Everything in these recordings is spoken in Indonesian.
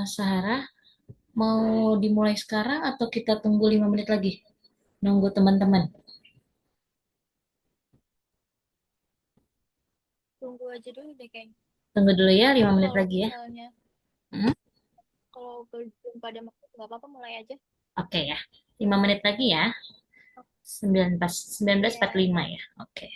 Sarah, mau dimulai sekarang atau kita tunggu 5 menit lagi? Nunggu teman-teman. Tunggu aja dulu deh kayaknya. Tunggu dulu ya, 5 Tapi menit kalau lagi ya. misalnya, Hmm? kalau belum pada mau, nggak apa-apa mulai aja. Oke ya, 5 menit lagi ya. 19, Iya. 19.45 ya. Oke.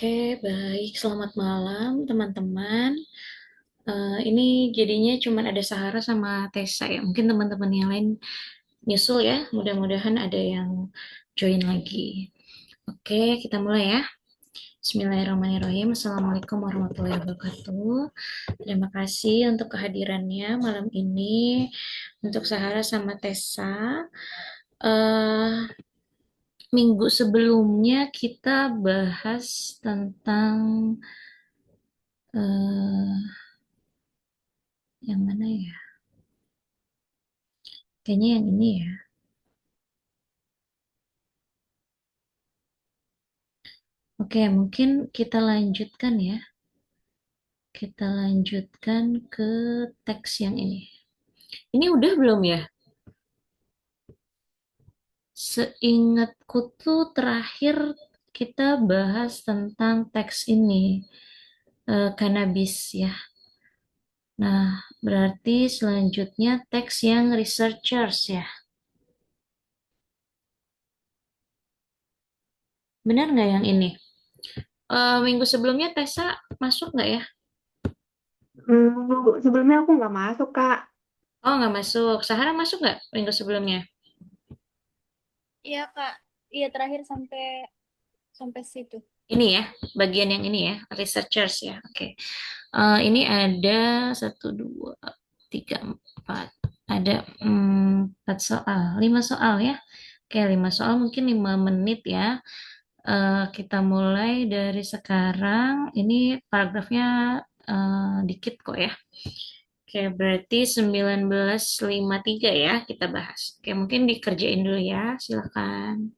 Oke, baik. Selamat malam, teman-teman. Ini jadinya cuma ada Sahara sama Tessa ya. Mungkin teman-teman yang lain nyusul ya. Mudah-mudahan ada yang join lagi. Oke, kita mulai ya. Bismillahirrahmanirrahim. Assalamualaikum warahmatullahi wabarakatuh. Terima kasih untuk kehadirannya malam ini untuk Sahara sama Tessa. eh Minggu sebelumnya kita bahas tentang eh yang mana ya? Kayaknya yang ini ya. Oke, mungkin kita lanjutkan ya. Kita lanjutkan ke teks yang ini. Ini udah belum ya? Seingatku tuh terakhir kita bahas tentang teks ini, cannabis ya. Nah, berarti selanjutnya teks yang researchers ya. Benar nggak yang ini? Minggu sebelumnya Tessa masuk nggak ya? Sebelumnya aku nggak masuk, Kak. Oh, nggak masuk. Sahara masuk nggak minggu sebelumnya? Iya Kak, iya terakhir sampai sampai situ. Ini ya, bagian yang ini ya, researchers ya. Oke. Ini ada satu, dua, tiga, empat. Ada empat soal, lima soal ya. Oke, lima soal mungkin 5 menit ya. Kita mulai dari sekarang. Ini paragrafnya dikit kok ya. Oke, berarti 1953 ya kita bahas. Oke, mungkin dikerjain dulu ya. Silakan.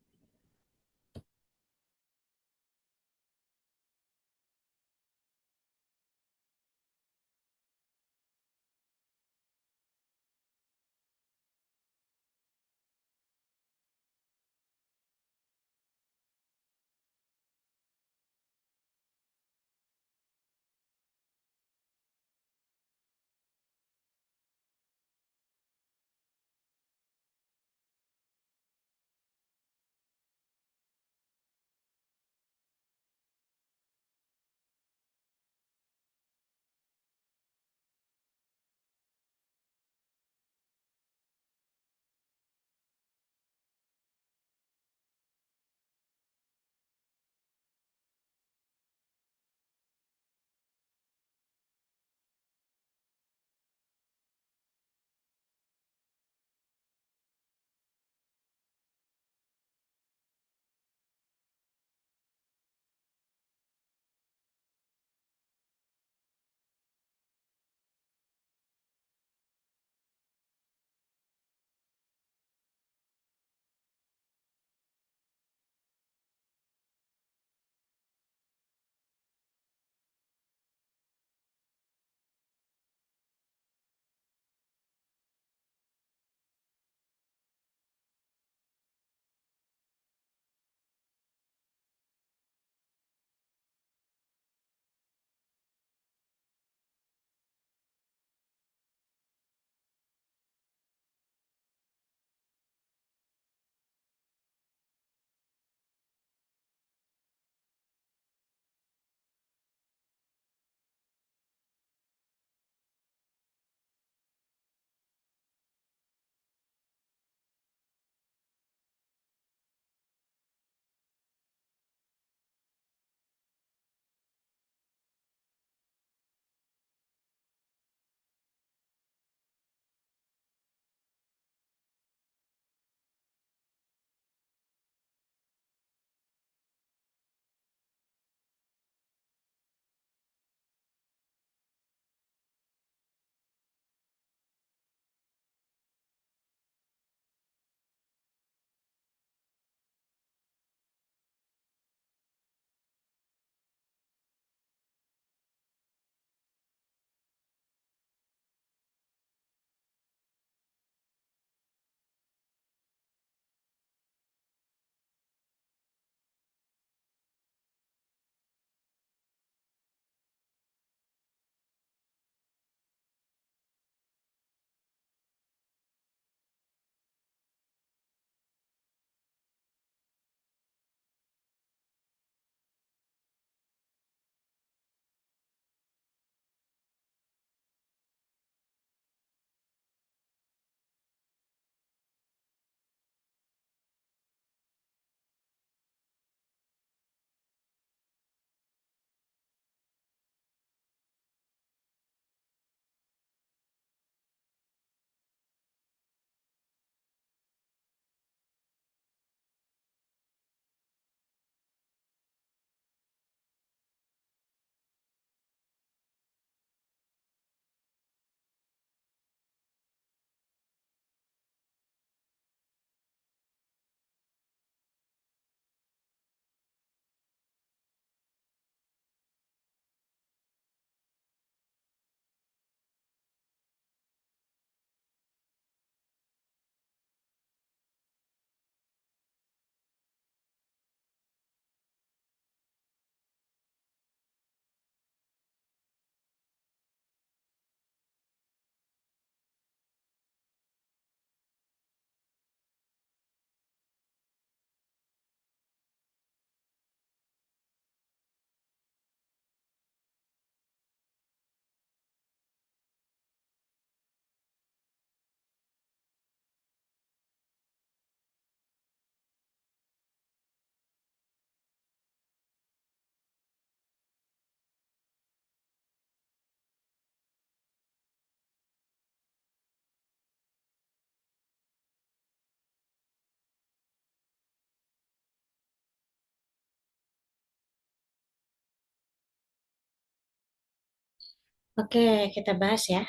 Oke, kita bahas ya.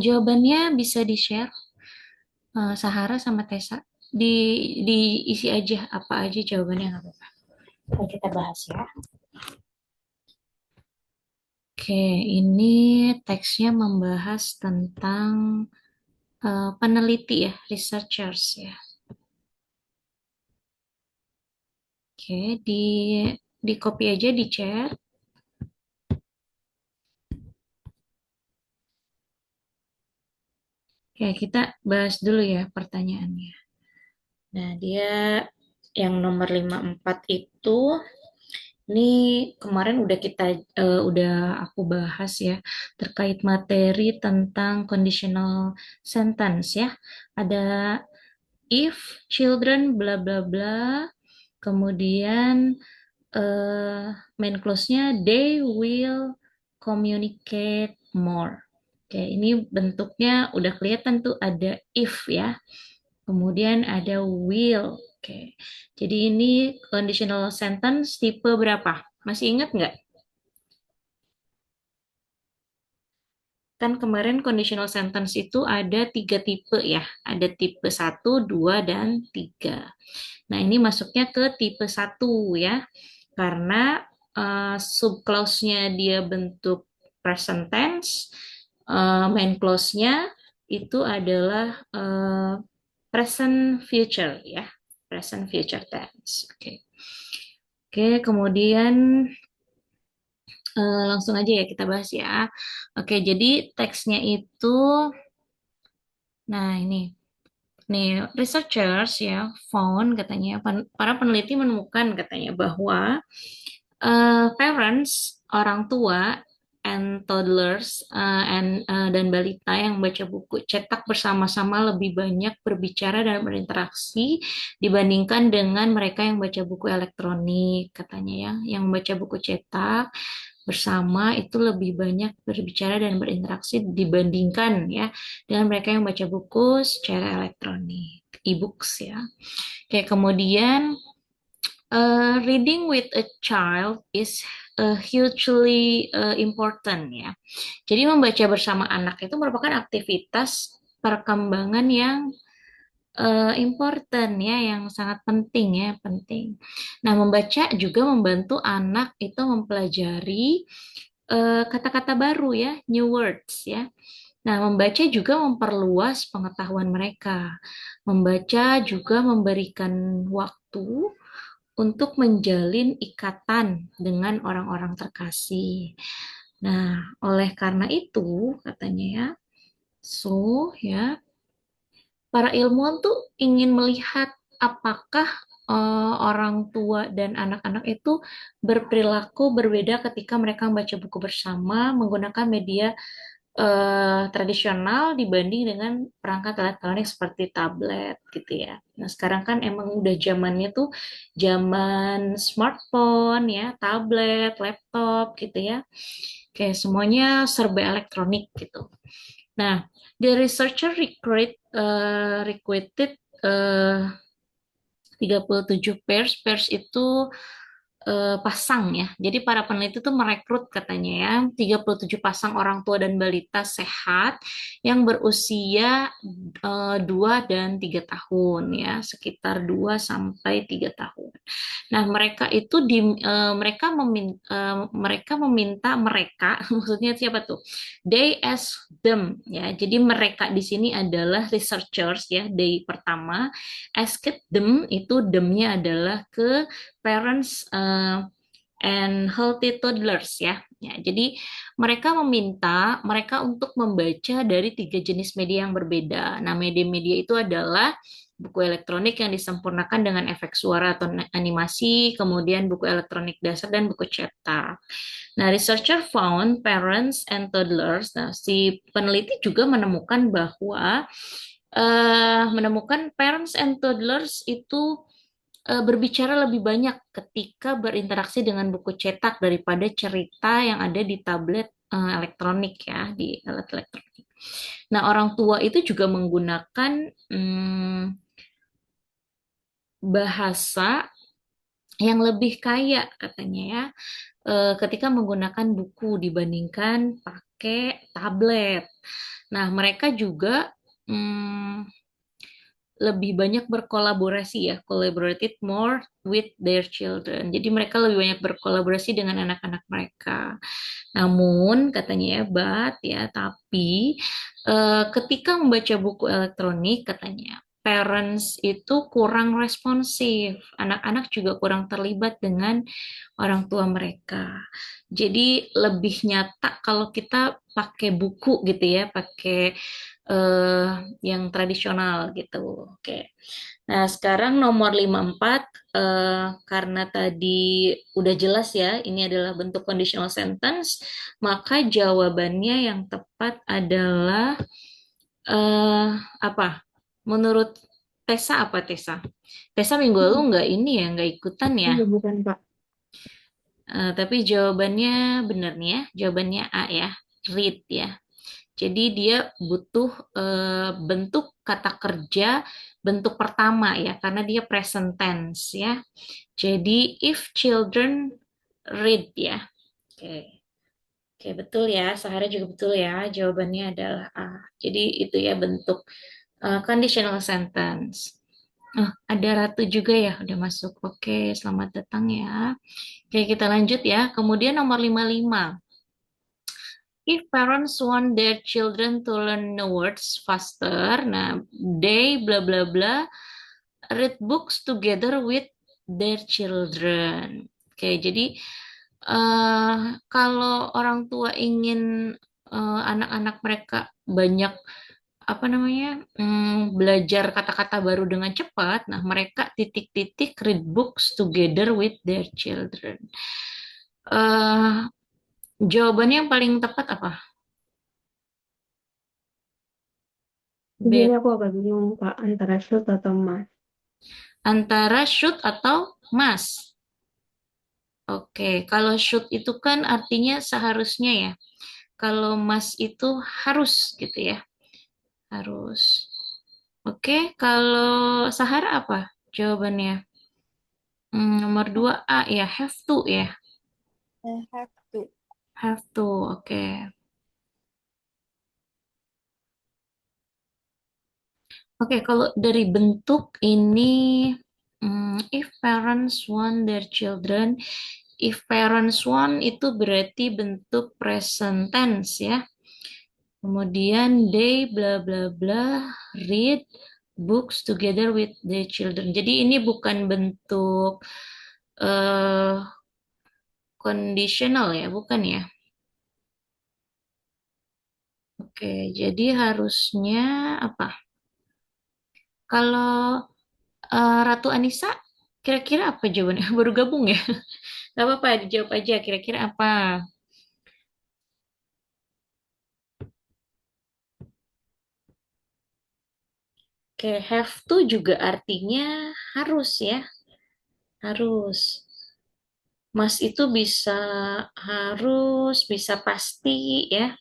Jawabannya bisa di-share Sahara sama Tessa. Di diisi aja apa aja jawabannya nggak apa-apa. Oke, kita bahas ya. Oke, ini teksnya membahas tentang peneliti ya, researchers ya. Oke, di copy aja di chat. Ya, kita bahas dulu ya pertanyaannya. Nah, dia yang nomor 54 itu ini kemarin udah aku bahas ya terkait materi tentang conditional sentence ya. Ada if children bla bla bla, kemudian eh main clause-nya they will communicate more. Oke, ini bentuknya udah kelihatan tuh ada if ya. Kemudian ada will. Oke. Jadi ini conditional sentence tipe berapa? Masih ingat nggak? Kan kemarin conditional sentence itu ada tiga tipe ya. Ada tipe satu, 2, dan 3. Nah, ini masuknya ke tipe satu ya. Karena subclause-nya dia bentuk present tense, main clause-nya itu adalah present future ya. Present future tense. Oke. Oke, kemudian langsung aja ya kita bahas ya. Oke, jadi teksnya itu, nah ini, nih researchers ya found katanya, para peneliti menemukan katanya bahwa parents, orang tua, and toddlers, dan balita yang baca buku cetak bersama-sama lebih banyak berbicara dan berinteraksi dibandingkan dengan mereka yang baca buku elektronik, katanya ya. Yang membaca buku cetak bersama itu lebih banyak berbicara dan berinteraksi dibandingkan ya dengan mereka yang baca buku secara elektronik, e-books ya. Oke, kemudian reading with a child is hugely important ya. Jadi membaca bersama anak itu merupakan aktivitas perkembangan yang important ya, yang sangat penting ya, penting. Nah, membaca juga membantu anak itu mempelajari kata-kata baru ya, new words ya. Nah, membaca juga memperluas pengetahuan mereka. Membaca juga memberikan waktu untuk menjalin ikatan dengan orang-orang terkasih. Nah, oleh karena itu, katanya ya, ya, para ilmuwan tuh ingin melihat apakah orang tua dan anak-anak itu berperilaku berbeda ketika mereka membaca buku bersama menggunakan media tradisional dibanding dengan perangkat elektronik seperti tablet gitu ya. Nah, sekarang kan emang udah zamannya tuh zaman smartphone ya, tablet, laptop gitu ya. Kayak semuanya serba elektronik gitu. Nah, the researcher recruited uh, 37 pairs. Pairs itu pasang ya. Jadi para peneliti itu merekrut katanya ya 37 pasang orang tua dan balita sehat yang berusia 2 dan 3 tahun ya, sekitar 2 sampai 3 tahun. Nah, mereka itu mereka meminta mereka maksudnya siapa tuh? They ask them ya. Jadi mereka di sini adalah researchers ya. They pertama, asked them itu them-nya adalah ke parents and healthy toddlers ya. Ya, jadi mereka meminta mereka untuk membaca dari tiga jenis media yang berbeda. Nah, media-media itu adalah buku elektronik yang disempurnakan dengan efek suara atau animasi, kemudian buku elektronik dasar dan buku cetak. Nah, researcher found parents and toddlers. Nah, si peneliti juga menemukan bahwa menemukan parents and toddlers itu berbicara lebih banyak ketika berinteraksi dengan buku cetak daripada cerita yang ada di tablet elektronik ya, di alat elektronik. Nah, orang tua itu juga menggunakan bahasa yang lebih kaya katanya ya, ketika menggunakan buku dibandingkan pakai tablet. Nah, mereka juga hmm, lebih banyak berkolaborasi ya, collaborated more with their children. Jadi mereka lebih banyak berkolaborasi dengan anak-anak mereka. Namun katanya ya, tapi ketika membaca buku elektronik katanya parents itu kurang responsif, anak-anak juga kurang terlibat dengan orang tua mereka. Jadi lebih nyata kalau kita pakai buku gitu ya, pakai eh, yang tradisional gitu. Oke. Nah, sekarang nomor 54 karena tadi udah jelas ya, ini adalah bentuk conditional sentence, maka jawabannya yang tepat adalah eh apa? Menurut Tessa apa Tessa? Tessa minggu lalu Hmm, nggak ini ya, nggak ikutan ya. iya, bukan, Kak. Tapi jawabannya benar nih ya, jawabannya A ya, read ya. Jadi dia butuh bentuk kata kerja bentuk pertama ya, karena dia present tense ya. Jadi if children read ya. Oke, oke betul ya. Sahara juga betul ya. Jawabannya adalah A. Jadi itu ya bentuk conditional sentence. Oh, ada Ratu juga ya, udah masuk. Oke, selamat datang ya. Oke, kita lanjut ya. Kemudian nomor 55. If parents want their children to learn new words faster, nah, they bla bla bla read books together with their children. Oke, jadi eh, kalau orang tua ingin anak-anak mereka banyak apa namanya belajar kata-kata baru dengan cepat, nah mereka titik-titik read books together with their children. eh Jawabannya yang paling tepat apa? Jadi B. aku agak bingung, Kak, antara shoot atau mas. Antara should atau must. Oke, kalau should itu kan artinya seharusnya ya. Kalau must itu harus gitu ya. Harus. Oke, kalau Sahara apa jawabannya? Nomor 2A ya, have to ya. Have to. Have to, oke. Oke, kalau dari bentuk ini, if parents want their children, if parents want itu berarti bentuk present tense ya. Kemudian they bla bla bla read books together with their children. Jadi ini bukan bentuk eh conditional ya, bukan ya. Oke, jadi harusnya apa? Kalau Ratu Anissa, kira-kira apa jawabannya? Baru gabung ya? Gak apa-apa, dijawab aja. Kira-kira apa? Oke, have to juga artinya harus ya. Harus. Mas itu bisa harus, bisa pasti ya.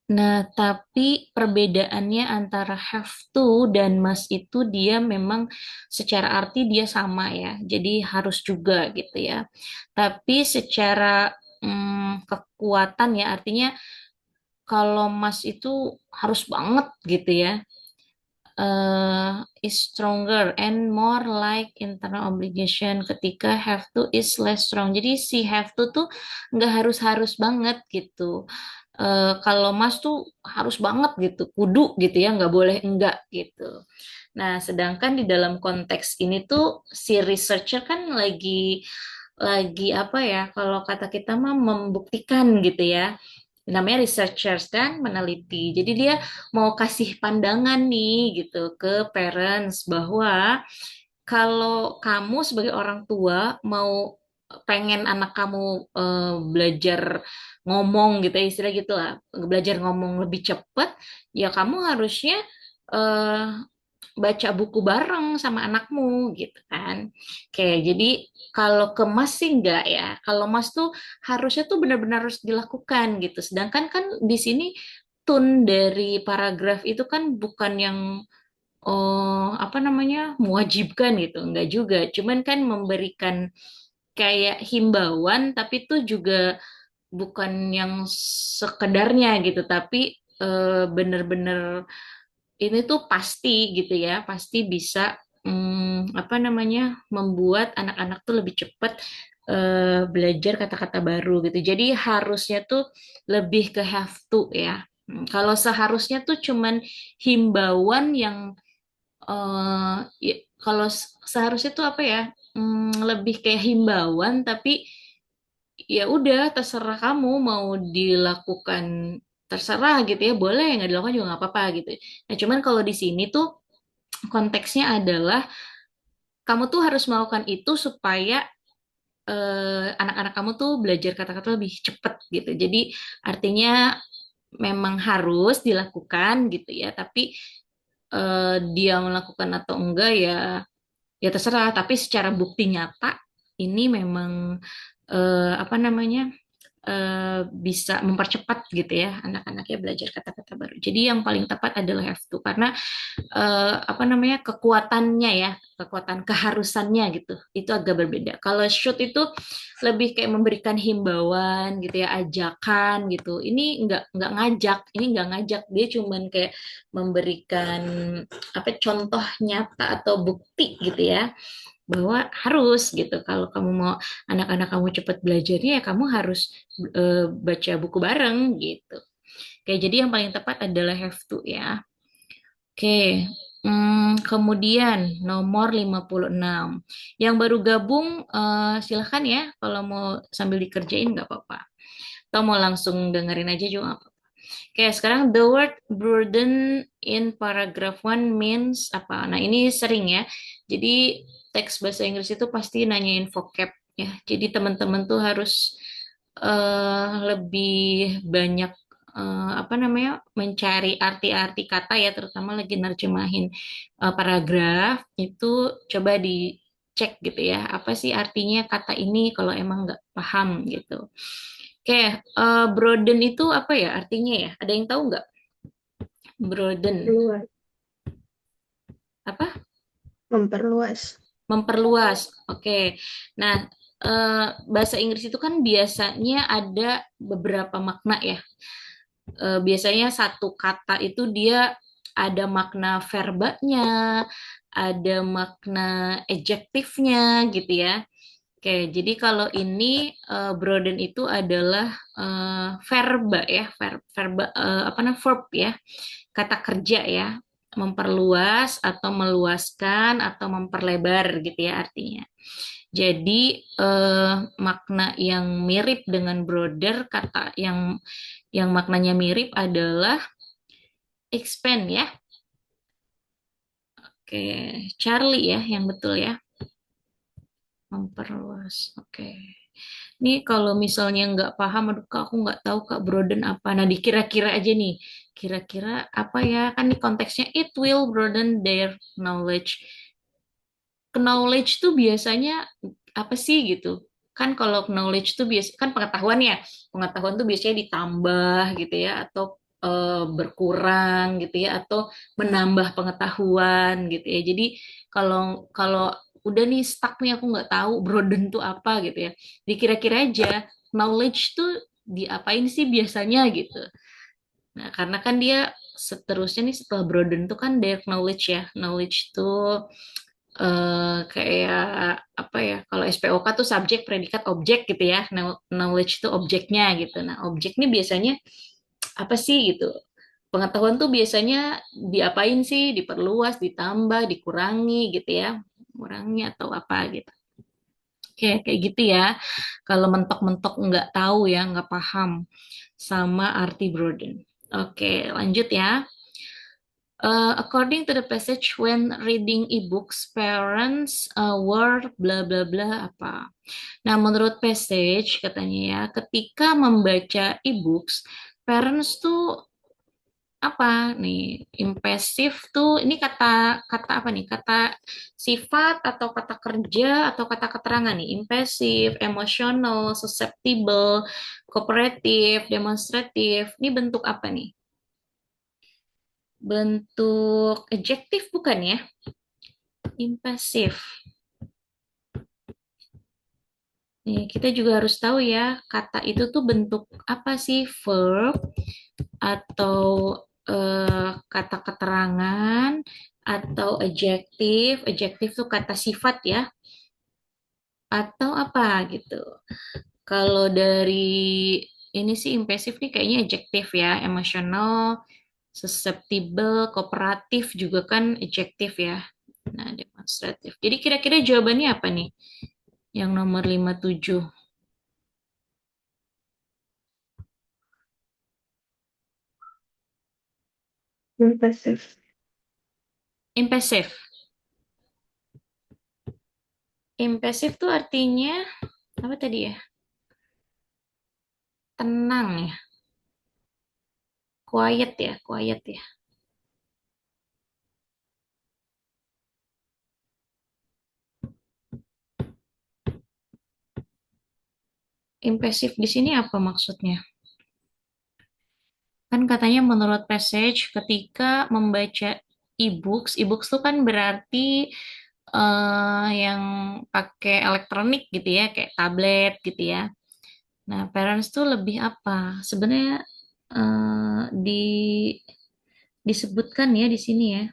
Nah, tapi perbedaannya antara have to dan must itu dia memang secara arti dia sama ya. Jadi harus juga gitu ya. Tapi secara kekuatan ya artinya kalau must itu harus banget gitu ya. Is stronger and more like internal obligation ketika have to is less strong. Jadi si have to tuh nggak harus-harus banget gitu. Kalau mas tuh harus banget gitu, kudu gitu ya, nggak boleh enggak gitu. Nah, sedangkan di dalam konteks ini tuh si researcher kan lagi apa ya? Kalau kata kita mah membuktikan gitu ya, namanya researchers kan meneliti. Jadi dia mau kasih pandangan nih gitu ke parents bahwa kalau kamu sebagai orang tua mau pengen anak kamu belajar ngomong gitu ya istilah gitu lah, belajar ngomong lebih cepat, ya kamu harusnya eh, baca buku bareng sama anakmu gitu kan. Oke, jadi kalau ke Mas sih enggak ya. Kalau Mas tuh harusnya tuh benar-benar harus dilakukan gitu. Sedangkan kan di sini tone dari paragraf itu kan bukan yang apa namanya mewajibkan gitu, enggak juga. Cuman kan memberikan kayak himbauan, tapi itu juga bukan yang sekedarnya gitu, tapi bener-bener ini tuh pasti gitu ya, pasti bisa apa namanya membuat anak-anak tuh lebih cepat belajar kata-kata baru gitu. Jadi harusnya tuh lebih ke have to ya. Kalau seharusnya tuh cuman himbauan yang kalau seharusnya tuh apa ya? Lebih kayak himbauan tapi ya udah terserah kamu mau dilakukan terserah gitu ya boleh nggak dilakukan juga nggak apa-apa gitu. Nah cuman kalau di sini tuh konteksnya adalah kamu tuh harus melakukan itu supaya anak-anak kamu tuh belajar kata-kata lebih cepat gitu. Jadi artinya memang harus dilakukan gitu ya, tapi dia melakukan atau enggak ya ya terserah. Tapi secara bukti nyata ini memang apa namanya bisa mempercepat gitu ya anak-anaknya belajar kata-kata baru. Jadi yang paling tepat adalah have to karena apa namanya kekuatannya ya kekuatan keharusannya gitu itu agak berbeda. Kalau shoot itu lebih kayak memberikan himbauan gitu ya ajakan gitu. Ini nggak ngajak, ini nggak ngajak dia cuman kayak memberikan apa contoh nyata atau bukti gitu ya bahwa harus gitu kalau kamu mau anak-anak kamu cepat belajarnya ya kamu harus baca buku bareng gitu. Kayak jadi yang paling tepat adalah have to ya. Oke. Kemudian nomor 56. Yang baru gabung silahkan ya kalau mau sambil dikerjain nggak apa-apa. Atau mau langsung dengerin aja juga nggak apa-apa. Oke, sekarang the word burden in paragraph one means apa? Nah, ini sering ya. Jadi teks bahasa Inggris itu pasti nanyain vocab ya. Jadi teman-teman tuh harus lebih banyak apa namanya mencari arti-arti kata ya, terutama lagi nerjemahin paragraf itu coba dicek gitu ya. Apa sih artinya kata ini kalau emang nggak paham gitu. Oke, broaden itu apa ya artinya ya? Ada yang tahu nggak? Broaden Luas, apa? memperluas. Memperluas. Oke. Nah, bahasa Inggris itu kan biasanya ada beberapa makna ya. Biasanya satu kata itu dia ada makna verbanya, ada makna adjektifnya gitu ya. Oke, jadi kalau ini broaden itu adalah verba ya, verba apa namanya verb ya, kata kerja ya, memperluas atau meluaskan atau memperlebar gitu ya artinya. Jadi makna yang mirip dengan broader kata yang maknanya mirip adalah expand ya. Oke, Charlie ya yang betul ya, memperluas. Oke. Nih kalau misalnya nggak paham, aduh Kak, aku nggak tahu Kak broaden apa. Nah dikira-kira aja nih, kira-kira apa ya? Kan di konteksnya it will broaden their knowledge. Knowledge tuh biasanya apa sih gitu? Kan kalau knowledge tuh biasa kan pengetahuan ya. Pengetahuan tuh biasanya ditambah gitu ya atau berkurang gitu ya atau menambah pengetahuan gitu ya. Jadi kalau kalau udah nih stuck nih aku nggak tahu broaden tuh apa gitu ya. Dikira-kira aja knowledge tuh diapain sih biasanya gitu. Nah, karena kan dia seterusnya nih setelah broaden tuh kan their knowledge ya. Knowledge tuh kayak apa ya? Kalau SPOK tuh subjek, predikat, objek gitu ya. Knowledge itu objeknya gitu. Nah, objek nih biasanya apa sih gitu? Pengetahuan tuh biasanya diapain sih? Diperluas, ditambah, dikurangi gitu ya. Kurangi atau apa gitu. Kayak gitu ya. Kalau mentok-mentok nggak tahu ya, nggak paham sama arti broaden. Oke, lanjut ya. According to the passage, when reading e-books, parents were bla bla bla apa. Nah, menurut passage katanya ya, ketika membaca e-books, parents tuh apa nih? Impasif tuh ini kata kata apa nih? Kata sifat atau kata kerja atau kata keterangan nih? Impasif, emosional, susceptible, kooperatif, demonstratif. Ini bentuk apa nih? bentuk adjektif bukan ya? Impressive. Nih, kita juga harus tahu ya, kata itu tuh bentuk apa sih? Verb atau kata keterangan atau adjektif. Adjektif tuh kata sifat ya, atau apa gitu. Kalau dari ini sih impresif nih kayaknya adjektif ya, emotional, susceptible, kooperatif juga kan adjektif ya. Nah, demonstratif. Jadi kira-kira jawabannya apa nih? Yang nomor 57. Impressive. Impresif. Impresif tuh artinya apa tadi ya? Tenang ya, quiet ya, quiet ya. Impresif di sini apa maksudnya? Kan katanya menurut passage ketika membaca e-books tuh kan berarti yang pakai elektronik gitu ya, kayak tablet gitu ya. Nah, parents tuh lebih apa? Sebenarnya di disebutkan ya di sini ya.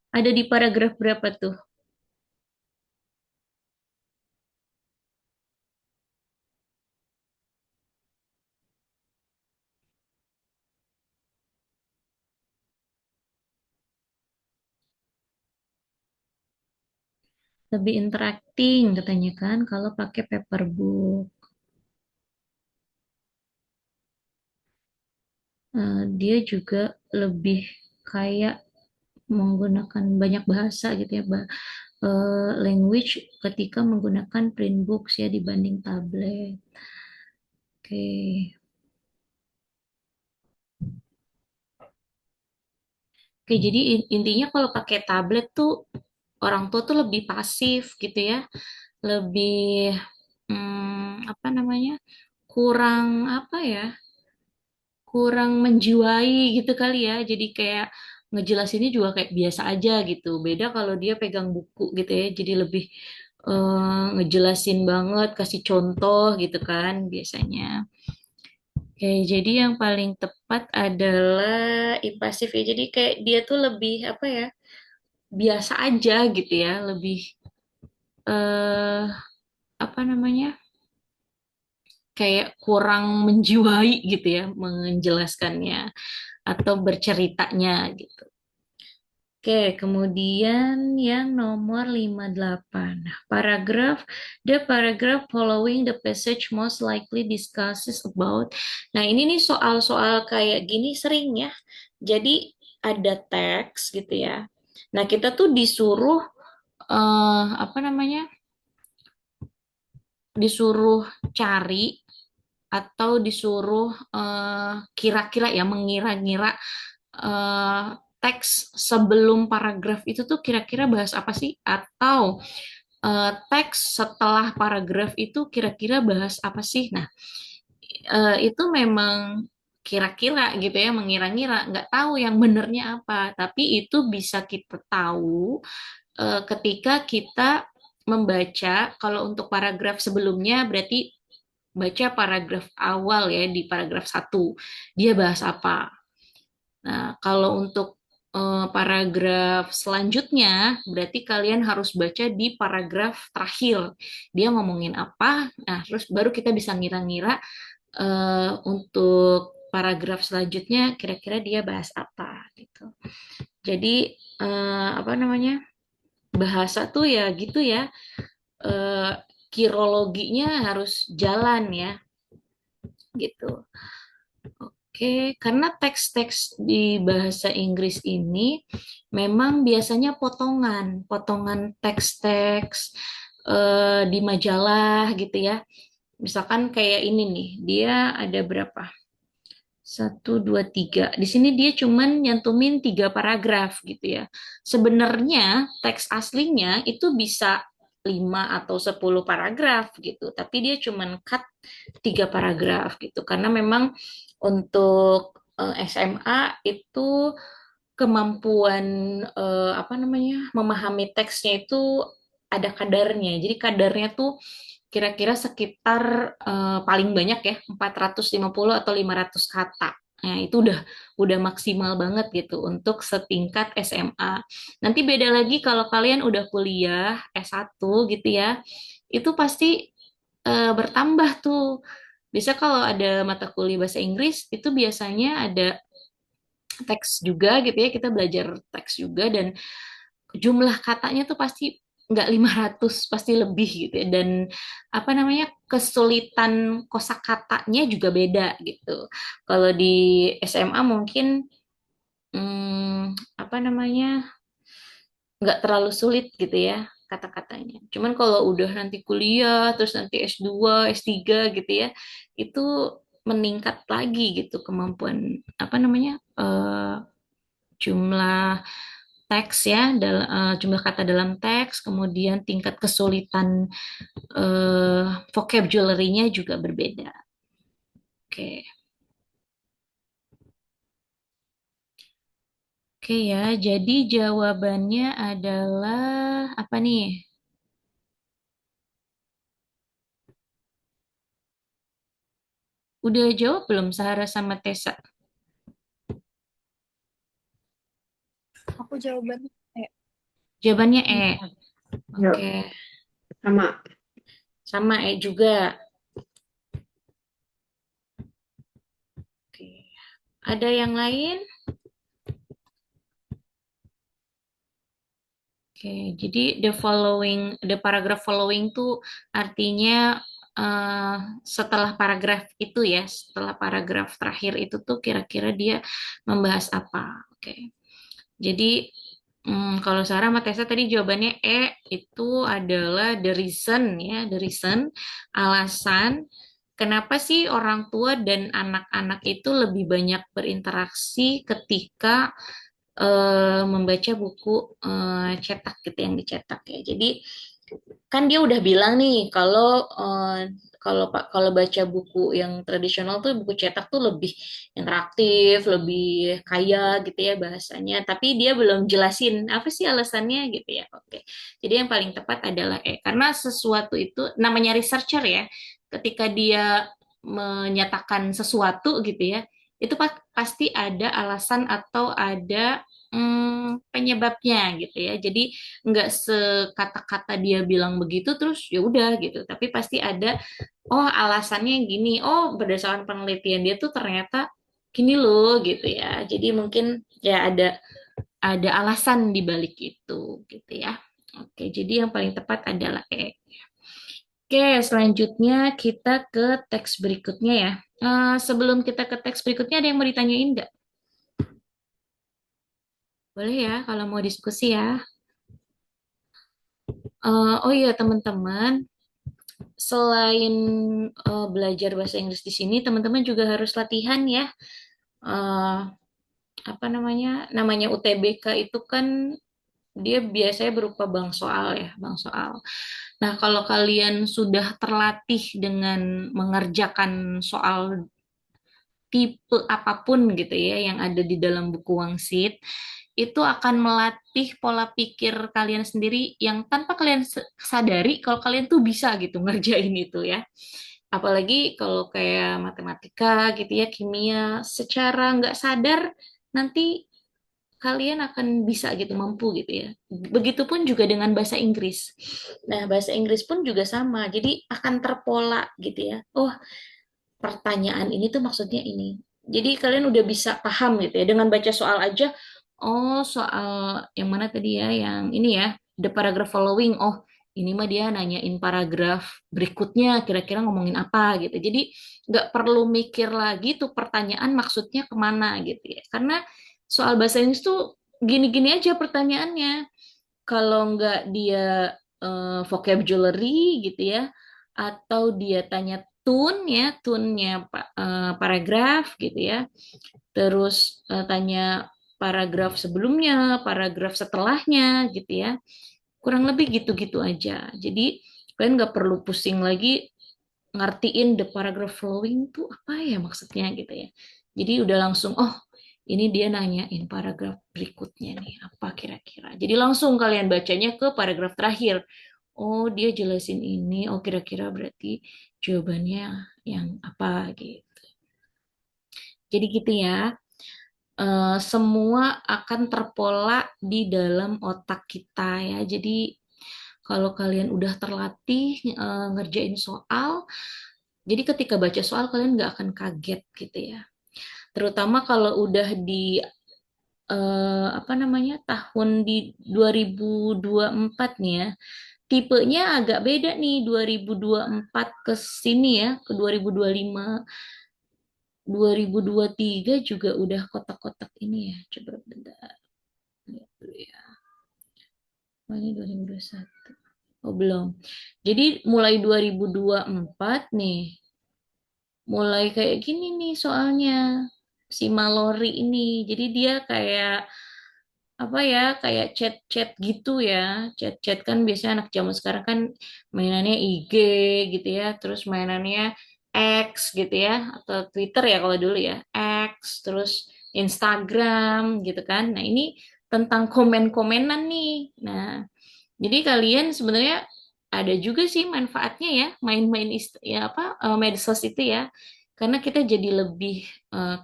Ada di paragraf berapa tuh? Lebih interacting katanya kan kalau pakai paperbook. Dia juga lebih kayak menggunakan banyak bahasa gitu ya, language ketika menggunakan print books ya dibanding tablet. Oke. Oke, jadi intinya kalau pakai tablet tuh orang tua tuh lebih pasif gitu ya, lebih apa namanya? Kurang apa ya? Kurang menjiwai gitu kali ya. Jadi kayak ngejelasinnya juga kayak biasa aja gitu. Beda kalau dia pegang buku gitu ya. Jadi lebih ngejelasin banget, kasih contoh gitu kan biasanya. Oke, jadi yang paling tepat adalah impasif ya. Jadi kayak dia tuh lebih apa ya? Biasa aja gitu ya, lebih eh apa namanya? Kayak kurang menjiwai gitu ya menjelaskannya atau berceritanya gitu. Oke, kemudian yang nomor 58. Nah, the paragraph following the passage most likely discusses about. Nah, ini nih soal-soal kayak gini sering ya. Jadi ada teks gitu ya. Nah, kita tuh disuruh apa namanya? Disuruh cari atau disuruh kira-kira ya mengira-ngira eh, teks sebelum paragraf itu tuh kira-kira bahas apa sih? Atau teks setelah paragraf itu kira-kira bahas apa sih? Nah, itu memang kira-kira gitu ya, mengira-ngira, nggak tahu yang benernya apa. Tapi itu bisa kita tahu ketika kita membaca, kalau untuk paragraf sebelumnya berarti baca paragraf awal ya di paragraf satu dia bahas apa. Nah, kalau untuk paragraf selanjutnya, berarti kalian harus baca di paragraf terakhir. Dia ngomongin apa, nah terus baru kita bisa ngira-ngira untuk paragraf selanjutnya kira-kira dia bahas apa gitu. Jadi apa namanya bahasa tuh ya gitu ya, eh, kirologinya harus jalan ya gitu. Oke, karena teks-teks di bahasa Inggris ini memang biasanya potongan, potongan teks-teks di majalah gitu ya. Misalkan kayak ini nih, dia ada berapa? Satu, dua, tiga. Di sini dia cuman nyantumin 3 paragraf gitu ya. Sebenarnya teks aslinya itu bisa 5 atau 10 paragraf gitu, tapi dia cuman cut 3 paragraf gitu. Karena memang Untuk SMA itu kemampuan apa namanya memahami teksnya itu ada kadarnya. Jadi kadarnya tuh kira-kira sekitar paling banyak ya 450 atau 500 kata. Nah, itu udah maksimal banget gitu untuk setingkat SMA. Nanti beda lagi kalau kalian udah kuliah S1 gitu ya. Itu pasti bertambah tuh. Bisa kalau ada mata kuliah bahasa Inggris itu biasanya ada teks juga gitu ya, kita belajar teks juga dan jumlah katanya tuh pasti nggak 500 pasti lebih gitu ya. Dan apa namanya kesulitan kosakatanya juga beda gitu. Kalau di SMA mungkin apa namanya nggak terlalu sulit gitu ya kata-katanya. Cuman kalau udah nanti kuliah, terus nanti S2, S3 gitu ya, itu meningkat lagi gitu kemampuan apa namanya jumlah teks ya, jumlah kata dalam teks, kemudian tingkat kesulitan vocabulary-nya juga berbeda. Oke, oke ya. Jadi jawabannya adalah apa nih? Udah jawab belum Sarah sama Tessa? Aku jawabannya Jawabannya E. Yuk, Oke, sama. sama E juga. Oke. Ada yang lain? Oke, jadi the paragraph following tuh artinya eh, setelah paragraf itu ya, setelah paragraf terakhir itu tuh kira-kira dia membahas apa? Oke, jadi kalau Sarah sama Tessa tadi jawabannya E itu adalah the reason ya, the reason, alasan kenapa sih orang tua dan anak-anak itu lebih banyak berinteraksi ketika membaca buku cetak gitu yang dicetak ya. Jadi kan dia udah bilang nih kalau kalau baca buku yang tradisional tuh buku cetak tuh lebih interaktif, lebih kaya gitu ya bahasanya. Tapi dia belum jelasin apa sih alasannya gitu ya. Oke. Jadi yang paling tepat adalah karena sesuatu itu namanya researcher ya. Ketika dia menyatakan sesuatu gitu ya, itu pasti ada alasan atau ada penyebabnya gitu ya. Jadi nggak sekata-kata dia bilang begitu terus ya udah gitu. Tapi pasti ada oh alasannya yang gini. Oh berdasarkan penelitian dia tuh ternyata gini loh gitu ya. Jadi mungkin ya ada alasan di balik itu gitu ya. Oke, jadi yang paling tepat adalah E. Oke, selanjutnya kita ke teks berikutnya ya. Sebelum kita ke teks berikutnya ada yang mau ditanyain nggak? Boleh ya kalau mau diskusi ya. Oh iya teman-teman, selain belajar bahasa Inggris di sini, teman-teman juga harus latihan ya. Eh, apa namanya? Namanya UTBK itu kan dia biasanya berupa bank soal ya, bank soal. Nah, kalau kalian sudah terlatih dengan mengerjakan soal tipe apapun gitu ya yang ada di dalam buku Wangsit, itu akan melatih pola pikir kalian sendiri yang tanpa kalian sadari kalau kalian tuh bisa gitu ngerjain itu ya. Apalagi kalau kayak matematika gitu ya, kimia, secara nggak sadar nanti kalian akan bisa gitu, mampu gitu ya. Begitupun juga dengan bahasa Inggris. Nah, bahasa Inggris pun juga sama. Jadi akan terpola gitu ya. Oh, pertanyaan ini tuh maksudnya ini. Jadi kalian udah bisa paham gitu ya dengan baca soal aja. Oh, soal yang mana tadi ya? Yang ini ya, the paragraph following. Oh, ini mah dia nanyain paragraf berikutnya kira-kira ngomongin apa gitu. Jadi nggak perlu mikir lagi tuh pertanyaan maksudnya kemana gitu ya. Karena soal bahasa Inggris tuh gini-gini aja pertanyaannya. Kalau nggak dia vocabulary gitu ya, atau dia tanya tune-nya paragraf gitu ya, terus tanya paragraf sebelumnya, paragraf setelahnya gitu ya, kurang lebih gitu-gitu aja. Jadi kalian nggak perlu pusing lagi ngertiin the paragraph flowing tuh apa ya maksudnya gitu ya. Jadi udah langsung, oh ini dia nanyain paragraf berikutnya nih, apa kira-kira. Jadi langsung kalian bacanya ke paragraf terakhir. Oh dia jelasin ini, oh kira-kira berarti jawabannya yang apa gitu. Jadi gitu ya, semua akan terpola di dalam otak kita ya. Jadi kalau kalian udah terlatih ngerjain soal, jadi ketika baca soal kalian nggak akan kaget gitu ya. Terutama kalau udah di apa namanya tahun di 2024 nih ya. Tipenya agak beda nih 2024 ke sini ya, ke 2025. 2023 juga udah kotak-kotak ini ya. Coba bentar. Lihat dulu ya. Oh, ini 2021. Oh, belum. Jadi mulai 2024 nih, mulai kayak gini nih soalnya si Mallory ini. Jadi dia kayak apa ya, kayak chat-chat gitu ya. Chat-chat kan biasanya anak zaman sekarang kan mainannya IG gitu ya, terus mainannya X gitu ya, atau Twitter ya kalau dulu ya, X, terus Instagram gitu kan. Nah, ini tentang komen-komenan nih. Nah, jadi kalian sebenarnya ada juga sih manfaatnya ya main-main ya apa medsos itu ya. Karena kita jadi lebih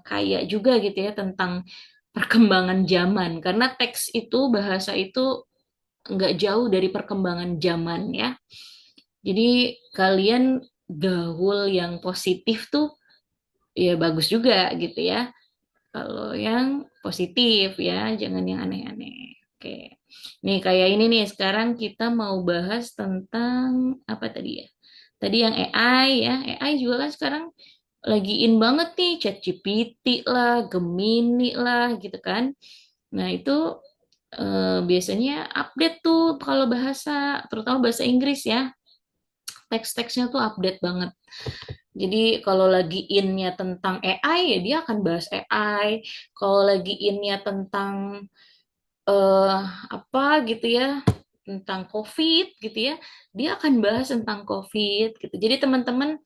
kaya juga gitu ya tentang perkembangan zaman. Karena teks itu bahasa itu nggak jauh dari perkembangan zaman ya. Jadi kalian gaul yang positif tuh ya bagus juga gitu ya. Kalau yang positif ya, jangan yang aneh-aneh. Oke. Nih kayak ini nih, sekarang kita mau bahas tentang apa tadi ya? Tadi yang AI ya. AI juga kan sekarang lagi in banget nih, ChatGPT lah, Gemini lah gitu kan. Nah, itu biasanya update tuh kalau bahasa, terutama bahasa Inggris ya. Teks-teksnya tuh update banget. Jadi kalau lagi innya tentang AI ya dia akan bahas AI. Kalau lagi innya tentang eh apa gitu ya, tentang COVID gitu ya, dia akan bahas tentang COVID gitu. Jadi teman-teman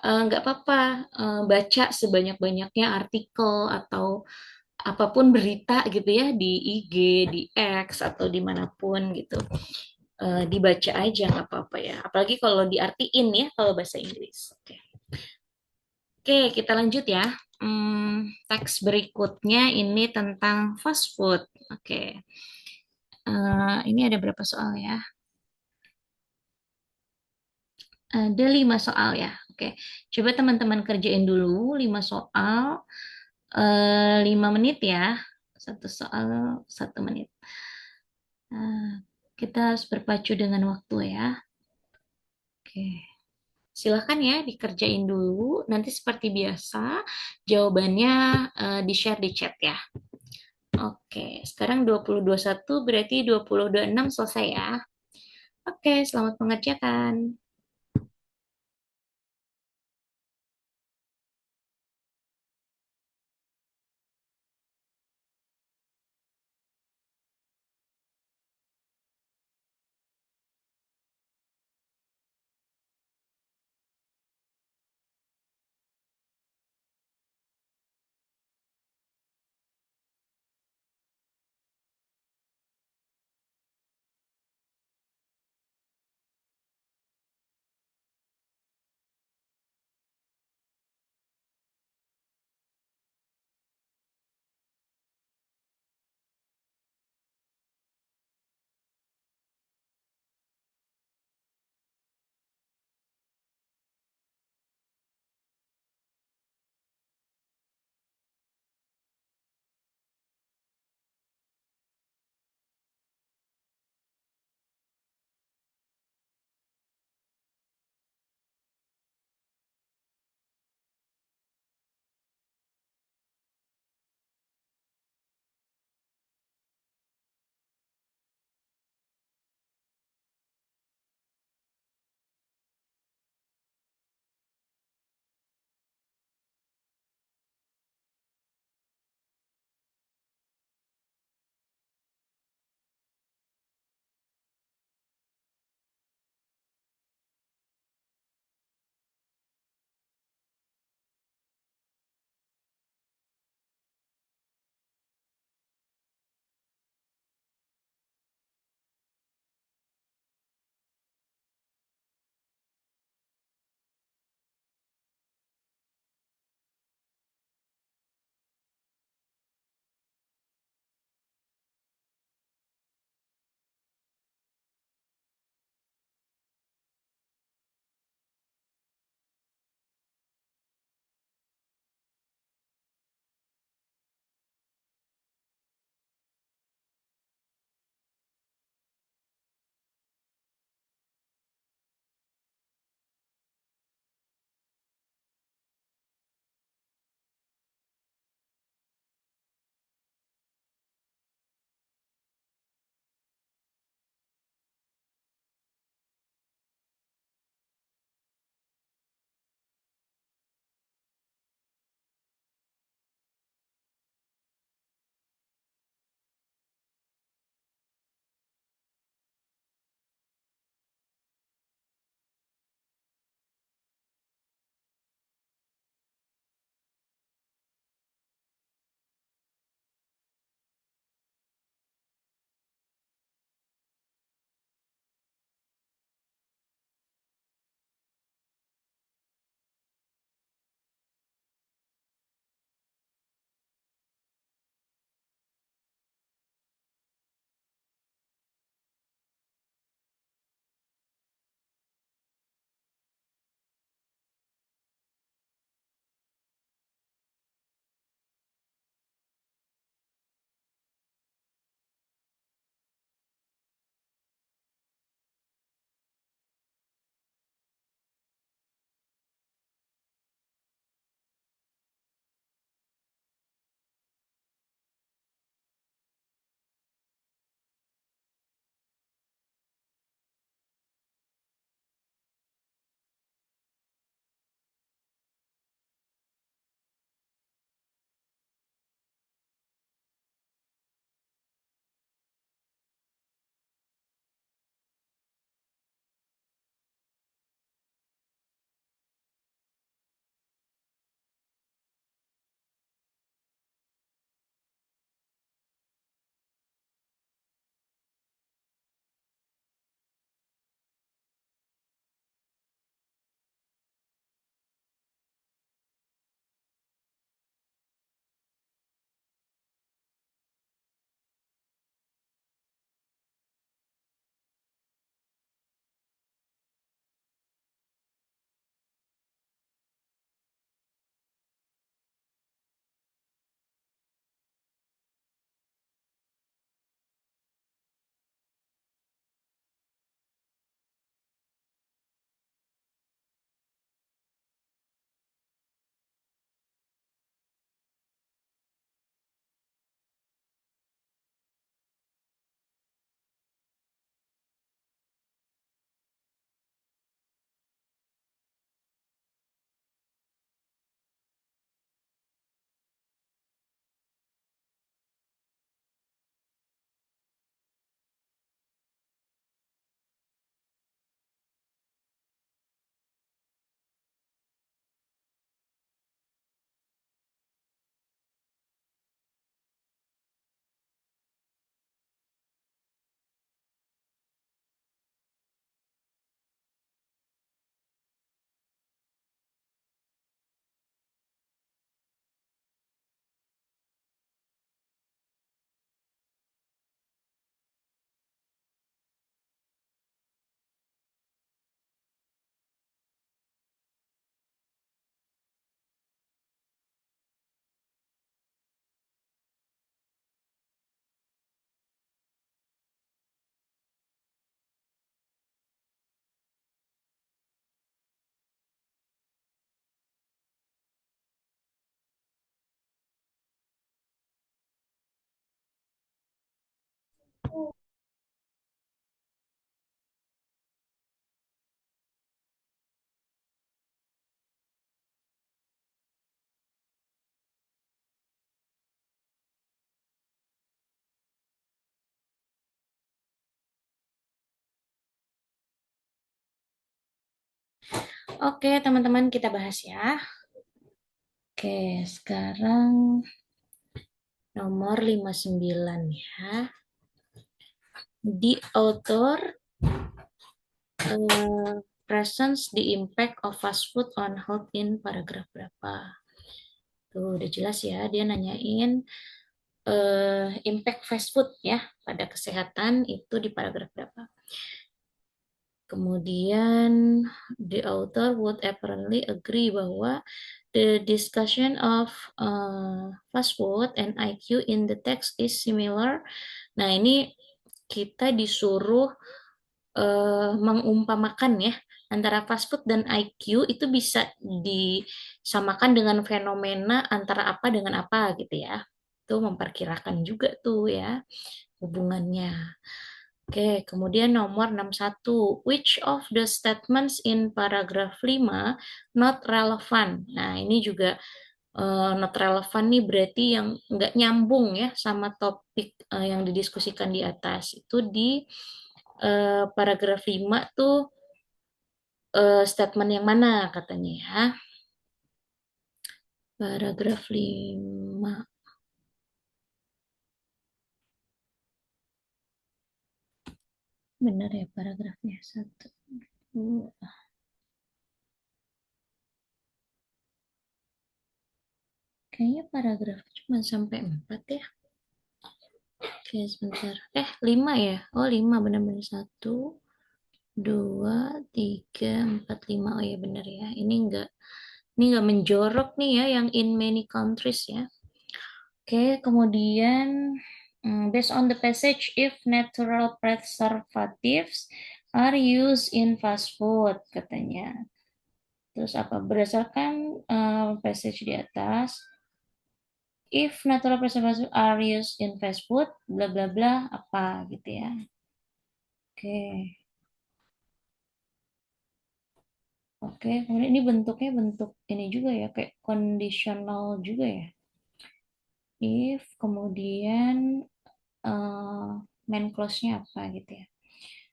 nggak apa-apa baca sebanyak-banyaknya artikel atau apapun berita gitu ya di IG, di X atau dimanapun gitu. Dibaca aja nggak apa-apa ya. Apalagi kalau diartiin ya kalau bahasa Inggris. Oke. Oke, kita lanjut ya. Teks berikutnya ini tentang fast food. Oke. Ini ada berapa soal ya? Ada 5 soal ya. Oke. Coba teman-teman kerjain dulu 5 soal. 5 menit ya. Satu soal 1 menit. Nah, kita harus berpacu dengan waktu ya. Oke. Silahkan ya dikerjain dulu. Nanti seperti biasa, jawabannya di-share di chat ya. Oke, sekarang 2021 berarti 2026 selesai ya. Oke, selamat mengerjakan. Oke, teman-teman kita bahas ya. Oke, sekarang nomor 59 ya. The author presents the impact of fast food on health in paragraf berapa. Tuh udah jelas ya, dia nanyain impact fast food ya pada kesehatan itu di paragraf berapa. Kemudian the author would apparently agree bahwa the discussion of fast food and IQ in the text is similar. Nah, ini kita disuruh mengumpamakan ya antara fast food dan IQ itu bisa disamakan dengan fenomena antara apa dengan apa gitu ya. Itu memperkirakan juga tuh ya hubungannya. Oke, kemudian nomor 61. Which of the statements in paragraph 5 not relevant? Nah, ini juga not relevant nih berarti yang nggak nyambung ya sama topik yang didiskusikan di atas. Itu di paragraf 5 tuh statement yang mana katanya ya? Paragraf 5. Benar ya paragrafnya 1. Kayaknya paragraf cuma sampai 4 ya. Oke, sebentar. 5 ya? Oh, 5 benar-benar. 1, 2, 3, 4, 5. Oh ya benar ya. Ini enggak menjorok nih ya yang in many countries ya. Oke, kemudian based on the passage, if natural preservatives are used in fast food katanya. Terus apa? Berdasarkan passage di atas, if natural preservatives are used in fast food, bla bla bla apa gitu ya. Oke. Oke, kemudian ini bentuknya bentuk ini juga ya, kayak conditional juga ya. If, kemudian main clause-nya apa gitu ya.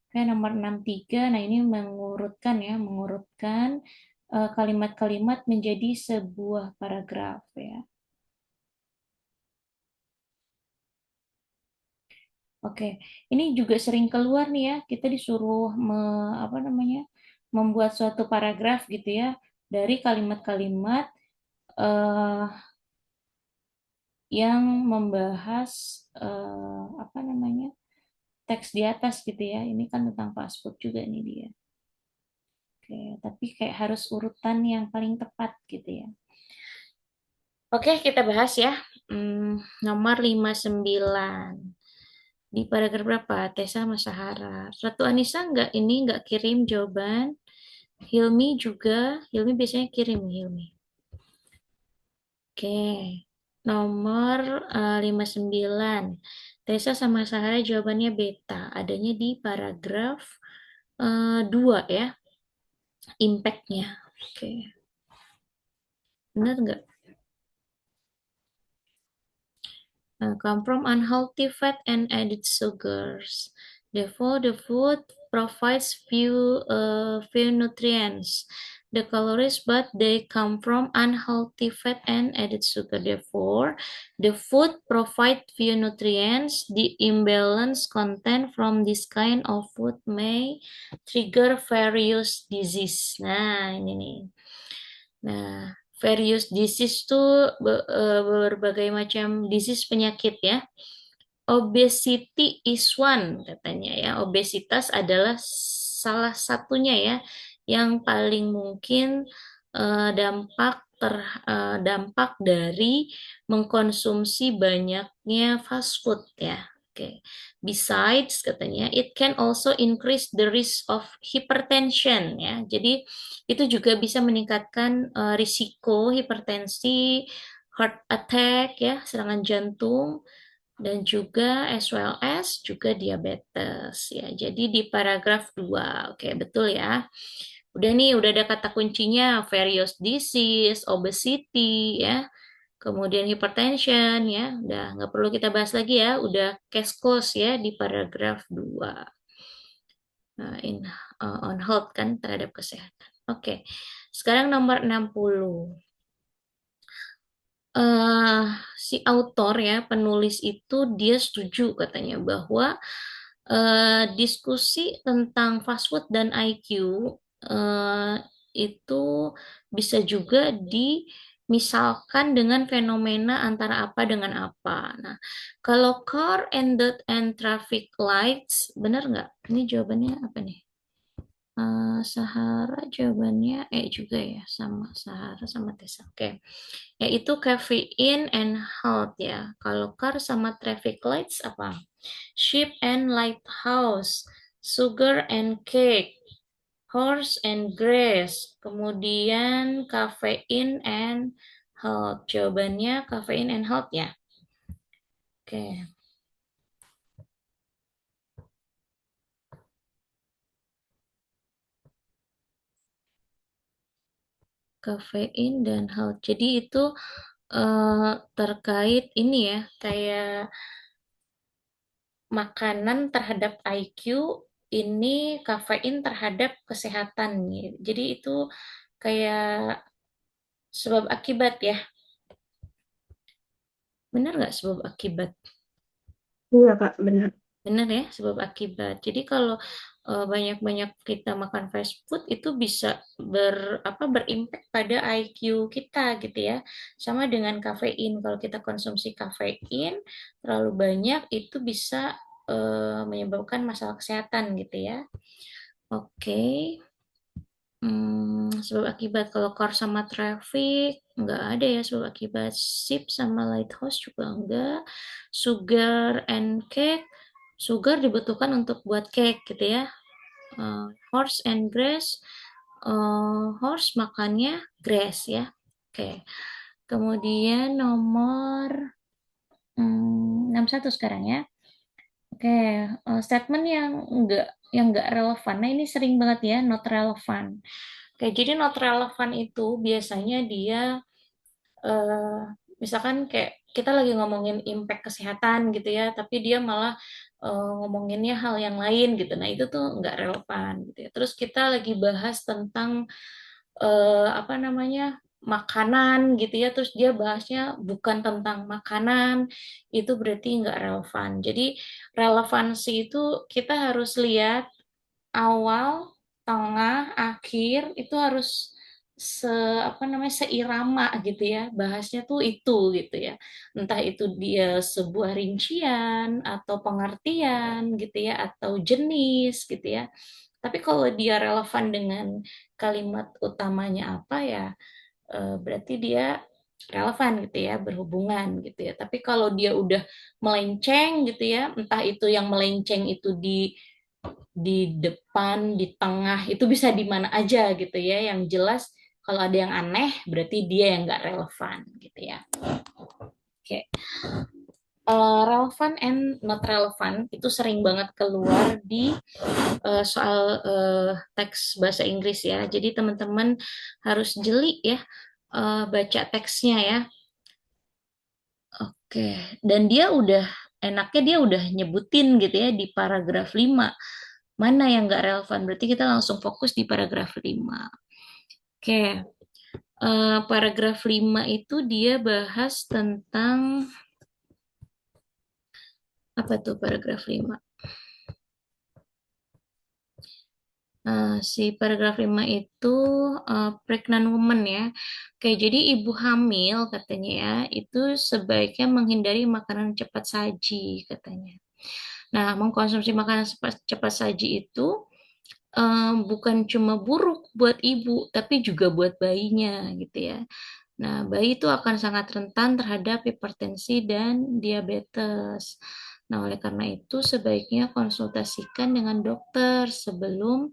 Oke, nomor 63, nah ini mengurutkan ya, mengurutkan kalimat-kalimat menjadi sebuah paragraf ya. Oke, ini juga sering keluar nih ya, kita disuruh apa namanya, membuat suatu paragraf gitu ya, dari kalimat-kalimat eh, yang membahas apa namanya teks di atas gitu ya. Ini kan tentang fast food juga nih dia. Oke, tapi kayak harus urutan yang paling tepat gitu ya. Oke, kita bahas ya. Nomor 59. Di paragraf berapa? Tessa sama Sahara. Ratu Anissa nggak kirim jawaban. Hilmi juga. Hilmi biasanya kirim Hilmi. Oke. Nomor 59. Tessa sama Sahara jawabannya beta. Adanya di paragraf 2 ya. Impact-nya. Oke. Benar nggak? Come from unhealthy fat and added sugars. Therefore, the food provides few nutrients, the calories, but they come from unhealthy fat and added sugar. Therefore, the food provides few nutrients. The imbalanced content from this kind of food may trigger various disease. Nah, ini nih. Nah, various disease tuh berbagai macam disease penyakit ya. Obesity is one katanya ya. Obesitas adalah salah satunya ya yang paling mungkin dampak dari mengkonsumsi banyaknya fast food ya. Oke. Besides katanya it can also increase the risk of hypertension ya. Jadi itu juga bisa meningkatkan risiko hipertensi, heart attack ya, serangan jantung, dan juga as well as juga diabetes ya. Jadi di paragraf 2. Oke, betul ya. Udah nih, udah ada kata kuncinya various disease, obesity ya. Kemudian hypertension ya. Udah nggak perlu kita bahas lagi ya. Udah case close ya di paragraf 2. Nah, on health kan terhadap kesehatan. Oke. Sekarang nomor 60. eh si autor ya, penulis itu dia setuju katanya bahwa diskusi tentang fast food dan IQ eh, itu bisa juga dimisalkan dengan fenomena antara apa dengan apa. Nah, kalau car and traffic lights, benar nggak? Ini jawabannya apa nih? Sahara jawabannya juga ya, sama Sahara sama Tessa. Oke. Yaitu caffeine and health ya. Kalau car sama traffic lights apa? Ship and lighthouse, sugar and cake, horse and grace, kemudian caffeine and health. Jawabannya caffeine and health ya. Oke. Kafein dan health. Jadi itu terkait ini ya, kayak makanan terhadap IQ, ini kafein terhadap kesehatan. Jadi itu kayak sebab akibat ya. Benar nggak sebab akibat? Iya, Kak, benar. Benar ya, sebab akibat. Jadi kalau banyak-banyak kita makan fast food itu bisa berimpact pada IQ kita gitu ya. Sama dengan kafein. Kalau kita konsumsi kafein terlalu banyak itu bisa menyebabkan masalah kesehatan gitu ya. Oke. Sebab akibat kalau car sama traffic nggak ada ya sebab akibat. Ship sama lighthouse juga enggak. Sugar and cake, sugar dibutuhkan untuk buat cake gitu ya. Horse and grass, horse makannya grass ya. Oke. Kemudian nomor 61 sekarang ya. Oke, statement yang enggak relevan. Nah, ini sering banget ya, not relevant. Oke, jadi not relevant itu biasanya dia eh, misalkan kayak kita lagi ngomongin impact kesehatan gitu ya, tapi dia malah ngomonginnya hal yang lain gitu. Nah, itu tuh nggak relevan gitu ya. Terus kita lagi bahas tentang apa namanya? Makanan gitu ya, terus dia bahasnya bukan tentang makanan, itu berarti nggak relevan. Jadi relevansi itu kita harus lihat awal, tengah, akhir itu harus se apa namanya seirama gitu ya. Bahasnya tuh itu gitu ya. Entah itu dia sebuah rincian atau pengertian gitu ya atau jenis gitu ya. Tapi kalau dia relevan dengan kalimat utamanya apa ya berarti dia relevan gitu ya, berhubungan gitu ya. Tapi kalau dia udah melenceng gitu ya, entah itu yang melenceng itu di depan, di tengah, itu bisa di mana aja gitu ya. Yang jelas kalau ada yang aneh berarti dia yang nggak relevan gitu ya. Oke. Relevan and not relevan itu sering banget keluar di soal teks bahasa Inggris ya. Jadi teman-teman harus jeli ya baca teksnya ya. Oke, dan dia udah enaknya dia udah nyebutin gitu ya di paragraf 5 mana yang nggak relevan. Berarti kita langsung fokus di paragraf 5. Oke, paragraf 5 itu dia bahas tentang apa tuh paragraf 5? Si paragraf 5 itu pregnant woman ya. Oke, jadi ibu hamil katanya ya, itu sebaiknya menghindari makanan cepat saji katanya. Nah, mengkonsumsi makanan cepat saji itu bukan cuma buruk buat ibu, tapi juga buat bayinya gitu ya. Nah, bayi itu akan sangat rentan terhadap hipertensi dan diabetes. Nah, oleh karena itu sebaiknya konsultasikan dengan dokter sebelum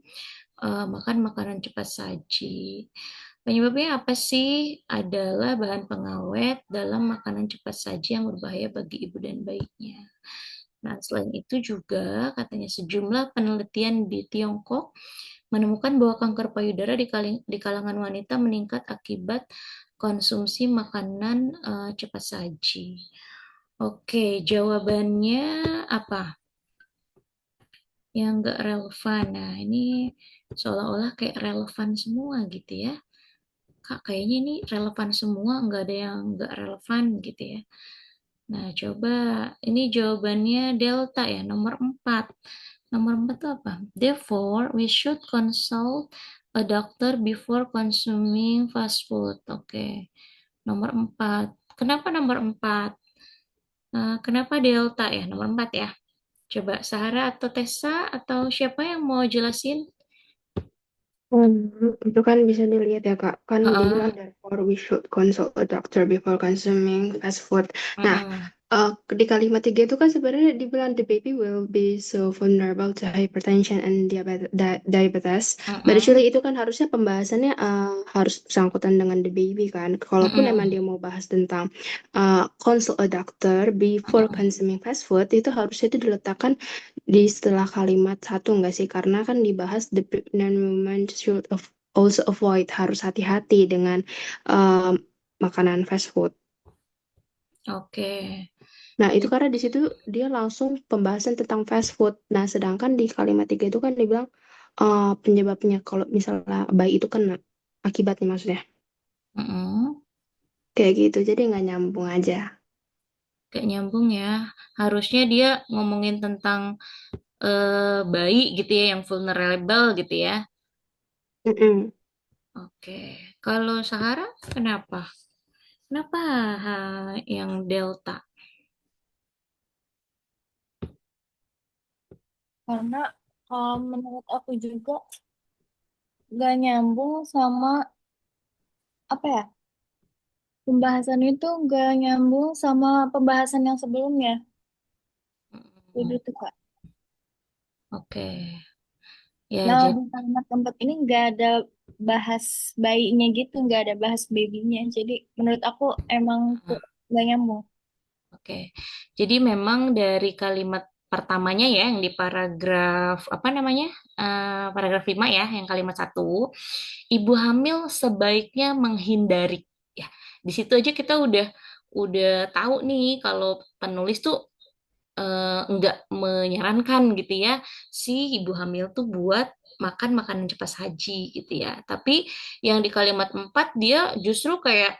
makan makanan cepat saji. Penyebabnya apa sih? Adalah bahan pengawet dalam makanan cepat saji yang berbahaya bagi ibu dan bayinya. Nah, selain itu juga katanya sejumlah penelitian di Tiongkok menemukan bahwa kanker payudara di kalangan wanita meningkat akibat konsumsi makanan cepat saji. Oke, jawabannya apa? Yang nggak relevan. Nah, ini seolah-olah kayak relevan semua gitu ya. Kak, kayaknya ini relevan semua, nggak ada yang nggak relevan gitu ya. Nah, coba ini jawabannya delta ya, nomor 4. Nomor 4 itu apa? Therefore, we should consult a doctor before consuming fast food. Oke, nomor 4. Kenapa nomor 4? Kenapa delta ya, nomor 4 ya? Coba Sahara atau Tessa atau siapa yang mau jelasin? Itu kan bisa dilihat ya Kak, kan Heeh, dibilang therefore we should consult a doctor before consuming fast food. Nah, heeh, di kalimat tiga itu kan sebenarnya dibilang the baby will be so vulnerable to hypertension and diabetes. But heeh, actually itu kan harusnya pembahasannya harus bersangkutan dengan the baby kan. Kalaupun emang heeh, dia mau bahas tentang consult a doctor before heeh. consuming fast food, itu harusnya itu diletakkan di setelah kalimat satu nggak sih? Karena kan dibahas the pregnant woman should also avoid, harus hati-hati dengan um, makanan fast food. Oke. Nah, itu karena di situ dia langsung pembahasan tentang fast food. Nah, sedangkan di kalimat tiga itu kan dibilang penyebabnya kalau misalnya bayi itu kena, akibatnya maksudnya. Heeh. Kayak gitu, jadi nggak nyambung aja. Kayak nyambung ya. Harusnya dia ngomongin tentang bayi gitu ya, yang vulnerable gitu ya. Mm-mm. Oke. Kalau Sahara, kenapa? Kenapa yang Delta? Karena menurut aku juga gak nyambung sama apa ya, pembahasan itu gak nyambung sama pembahasan yang sebelumnya. Jadi Hmm, tuh Kak. oke. Ya, Nah, jadi di kalimat keempat ini gak ada bahas bayinya gitu, gak ada bahas babynya. Jadi menurut aku emang tuh gak nyambung. oke. Jadi memang dari kalimat pertamanya ya, yang di paragraf apa namanya? Paragraf 5 ya, yang kalimat satu, ibu hamil sebaiknya menghindari. Ya, di situ aja kita udah tahu nih kalau penulis tuh nggak menyarankan gitu ya si ibu hamil tuh buat makan makanan cepat saji gitu ya. Tapi yang di kalimat 4 dia justru kayak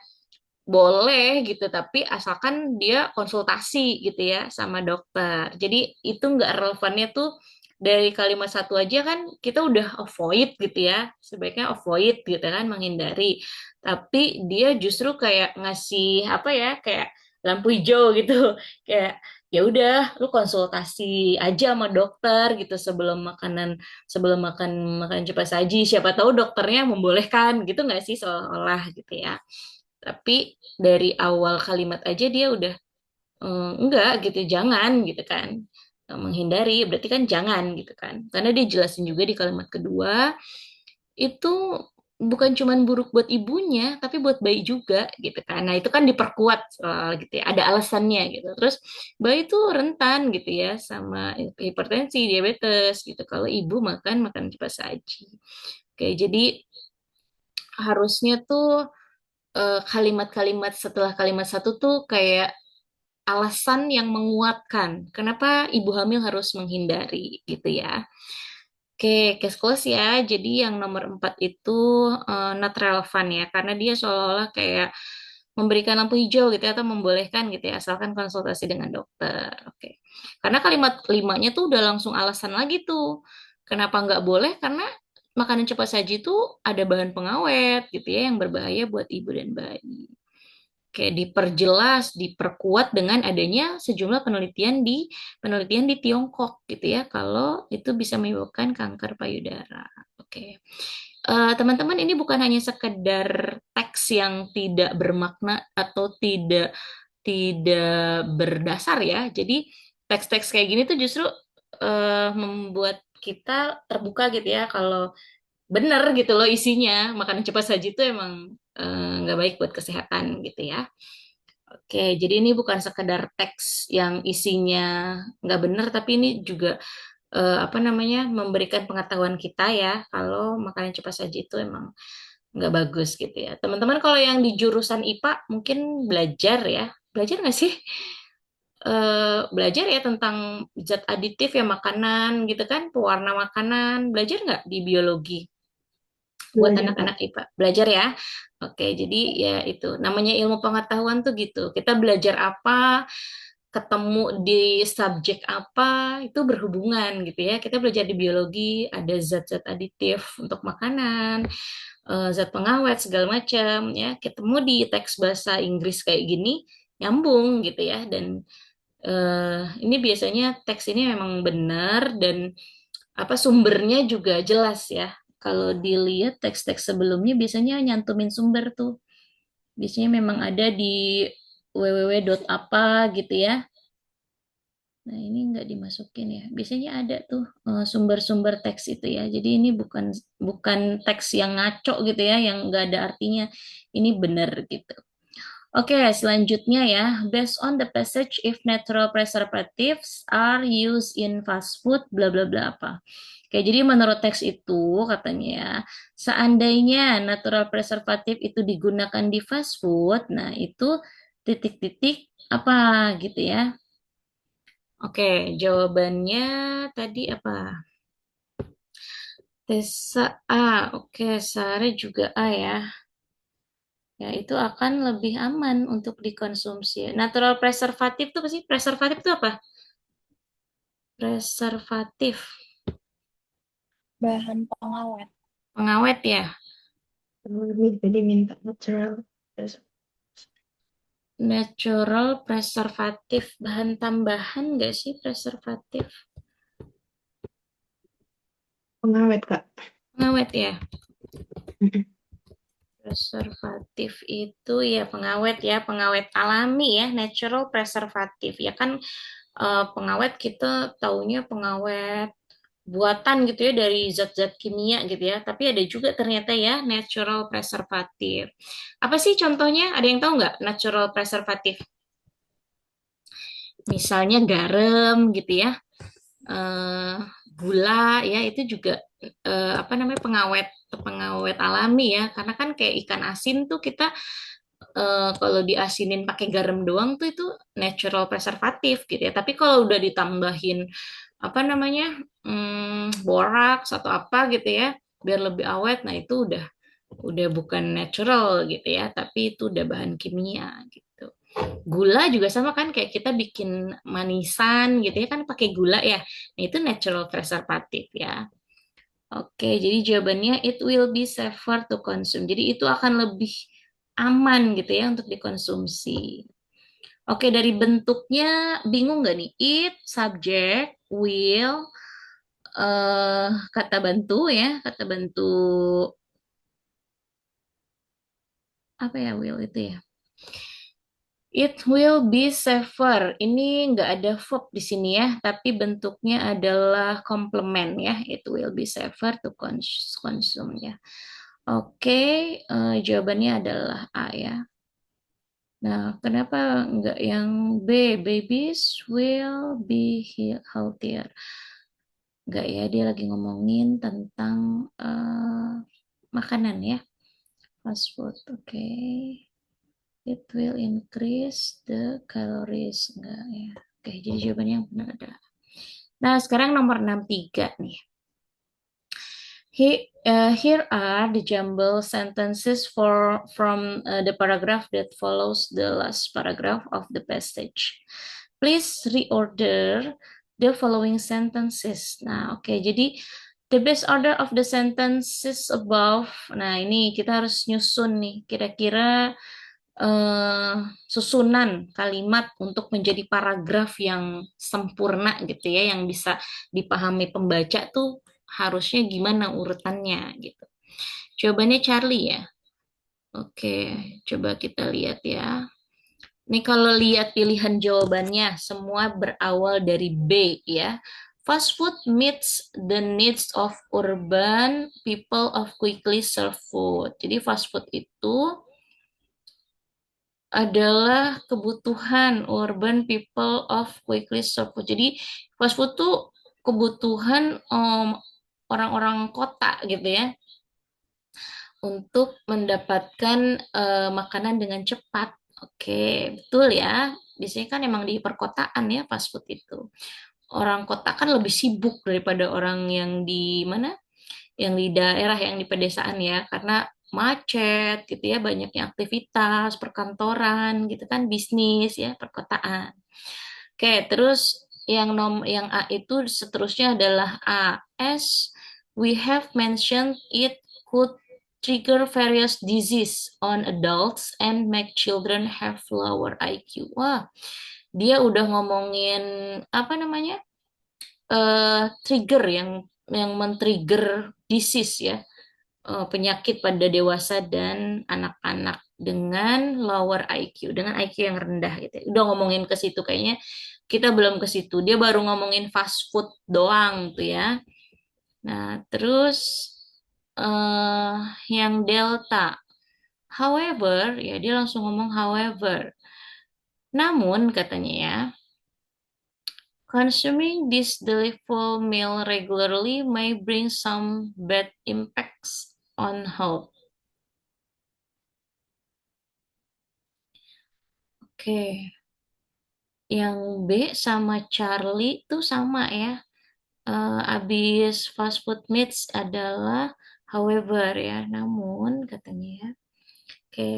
boleh gitu, tapi asalkan dia konsultasi gitu ya sama dokter. Jadi itu nggak relevannya tuh dari kalimat satu aja kan kita udah avoid gitu ya, sebaiknya avoid gitu kan, menghindari. Tapi dia justru kayak ngasih apa ya, kayak lampu hijau gitu, kayak ya udah lu konsultasi aja sama dokter gitu sebelum makan makanan cepat saji. Siapa tahu dokternya membolehkan gitu nggak sih, seolah-olah gitu ya. Tapi dari awal kalimat aja dia udah enggak gitu, jangan gitu kan. Menghindari berarti kan jangan gitu kan. Karena dia jelasin juga di kalimat kedua itu bukan cuman buruk buat ibunya, tapi buat bayi juga gitu kan. Nah, itu kan diperkuat soal gitu ya. Ada alasannya gitu. Terus bayi itu rentan gitu ya sama hipertensi, diabetes gitu. Kalau ibu makan makan cepat saji. Oke, jadi harusnya tuh kalimat-kalimat setelah kalimat satu tuh kayak alasan yang menguatkan kenapa ibu hamil harus menghindari gitu ya. Oke, case close ya. Jadi yang nomor 4 itu not relevan ya, karena dia seolah-olah kayak memberikan lampu hijau gitu ya, atau membolehkan gitu ya, asalkan konsultasi dengan dokter. Oke. Karena kalimat limanya tuh udah langsung alasan lagi tuh. Kenapa nggak boleh? Karena makanan cepat saji itu ada bahan pengawet gitu ya, yang berbahaya buat ibu dan bayi. Kayak diperjelas, diperkuat dengan adanya sejumlah penelitian di Tiongkok gitu ya, kalau itu bisa menyebabkan kanker payudara. Oke. Teman-teman, ini bukan hanya sekedar teks yang tidak bermakna atau tidak tidak berdasar ya. Jadi teks-teks kayak gini tuh justru membuat kita terbuka gitu ya, kalau bener gitu loh isinya. Makanan cepat saji itu emang nggak baik buat kesehatan gitu ya. Oke, jadi ini bukan sekedar teks yang isinya nggak bener, tapi ini juga apa namanya memberikan pengetahuan kita ya kalau makanan cepat saji itu emang nggak bagus gitu ya. Teman-teman kalau yang di jurusan IPA mungkin belajar ya, belajar nggak sih? Belajar ya tentang zat aditif ya makanan gitu kan, pewarna makanan. Belajar nggak di biologi buat Belajar, Kak. anak-anak IPA? Belajar ya. Oke, jadi ya itu namanya ilmu pengetahuan tuh gitu. Kita belajar apa, ketemu di subjek apa, itu berhubungan gitu ya. Kita belajar di biologi, ada zat-zat aditif untuk makanan, zat pengawet segala macam ya. Ketemu di teks bahasa Inggris kayak gini, nyambung gitu ya. Dan ini biasanya teks ini memang benar dan apa sumbernya juga jelas ya. Kalau dilihat teks-teks sebelumnya biasanya nyantumin sumber tuh. Biasanya memang ada di www apa gitu ya. Nah, ini nggak dimasukin ya. Biasanya ada tuh sumber-sumber teks itu ya. Jadi ini bukan bukan teks yang ngaco gitu ya, yang nggak ada artinya. Ini benar gitu. Oke, selanjutnya ya. Based on the passage, if natural preservatives are used in fast food, bla bla bla apa. Oke, jadi menurut teks itu katanya ya, seandainya natural preservatif itu digunakan di fast food, nah itu titik-titik apa gitu ya. Oke, jawabannya tadi apa? Tesa A. Oke, Sare juga A ya. Ya, itu akan lebih aman untuk dikonsumsi. Natural preservatif itu apa sih? Preservatif itu apa? Preservatif. Bahan pengawet. Pengawet ya. Lebih jadi minta natural. Natural preservatif. Bahan tambahan nggak sih preservatif? Pengawet, Kak. Pengawet ya. Preservatif itu ya pengawet ya, pengawet alami ya, natural preservatif. Ya kan pengawet kita taunya pengawet buatan gitu ya dari zat-zat kimia gitu ya. Tapi ada juga ternyata ya natural preservatif. Apa sih contohnya? Ada yang tahu nggak natural preservatif? Misalnya garam gitu ya, eh, gula ya itu juga apa namanya pengawet pengawet alami ya. Karena kan kayak ikan asin tuh kita kalau diasinin pakai garam doang tuh itu natural preservatif gitu ya. Tapi kalau udah ditambahin apa namanya boraks atau apa gitu ya, biar lebih awet, nah itu udah bukan natural gitu ya, tapi itu udah bahan kimia gitu. Gula juga sama kan kayak kita bikin manisan gitu ya kan pakai gula ya. Nah, itu natural preservatif ya. Oke, jadi jawabannya it will be safer to consume. Jadi itu akan lebih aman gitu ya untuk dikonsumsi. Oke, dari bentuknya bingung nggak nih? It, subject, will, kata bantu ya, kata bantu apa ya will itu ya? It will be safer. Ini nggak ada verb di sini ya, tapi bentuknya adalah komplement ya. It will be safer to consume ya. Oke, jawabannya adalah A ya. Nah, kenapa nggak yang B? Babies will be healthier. Nggak ya, dia lagi ngomongin tentang makanan ya. Fast food, oke. It will increase the calories. Enggak ya. Oke, jadi jawabannya yang benar adalah. Nah, sekarang nomor 63 nih. Here are the jumble sentences from the paragraph that follows the last paragraph of the passage. Please reorder the following sentences. Nah, oke, jadi the best order of the sentences above. Nah, ini kita harus nyusun nih. Kira-kira susunan kalimat untuk menjadi paragraf yang sempurna gitu ya, yang bisa dipahami pembaca tuh harusnya gimana urutannya gitu. Jawabannya Charlie ya. Oke, coba kita lihat ya. Ini kalau lihat pilihan jawabannya semua berawal dari B ya. Fast food meets the needs of urban people of quickly serve food. Jadi fast food itu adalah kebutuhan urban people of quickly serve food. Jadi fast food tuh kebutuhan orang-orang kota gitu ya untuk mendapatkan makanan dengan cepat. Oke, betul ya. Biasanya kan emang di perkotaan ya fast food itu. Orang kota kan lebih sibuk daripada orang yang di mana? Yang di daerah, yang di pedesaan ya, karena macet gitu ya, banyaknya aktivitas, perkantoran gitu kan, bisnis ya, perkotaan. Oke, terus yang A itu seterusnya adalah A. As we have mentioned, it could trigger various disease on adults and make children have lower IQ. Wah, dia udah ngomongin apa namanya? Trigger yang men-trigger disease ya, penyakit pada dewasa dan anak-anak dengan lower IQ, dengan IQ yang rendah gitu. Udah ngomongin ke situ kayaknya kita belum ke situ. Dia baru ngomongin fast food doang tuh ya. Nah, terus eh yang Delta. However, ya dia langsung ngomong however. Namun katanya ya, consuming this delightful meal regularly may bring some bad impacts on health. Oke, yang B sama Charlie itu sama ya. Abis fast food meats adalah however ya, namun katanya ya. Oke,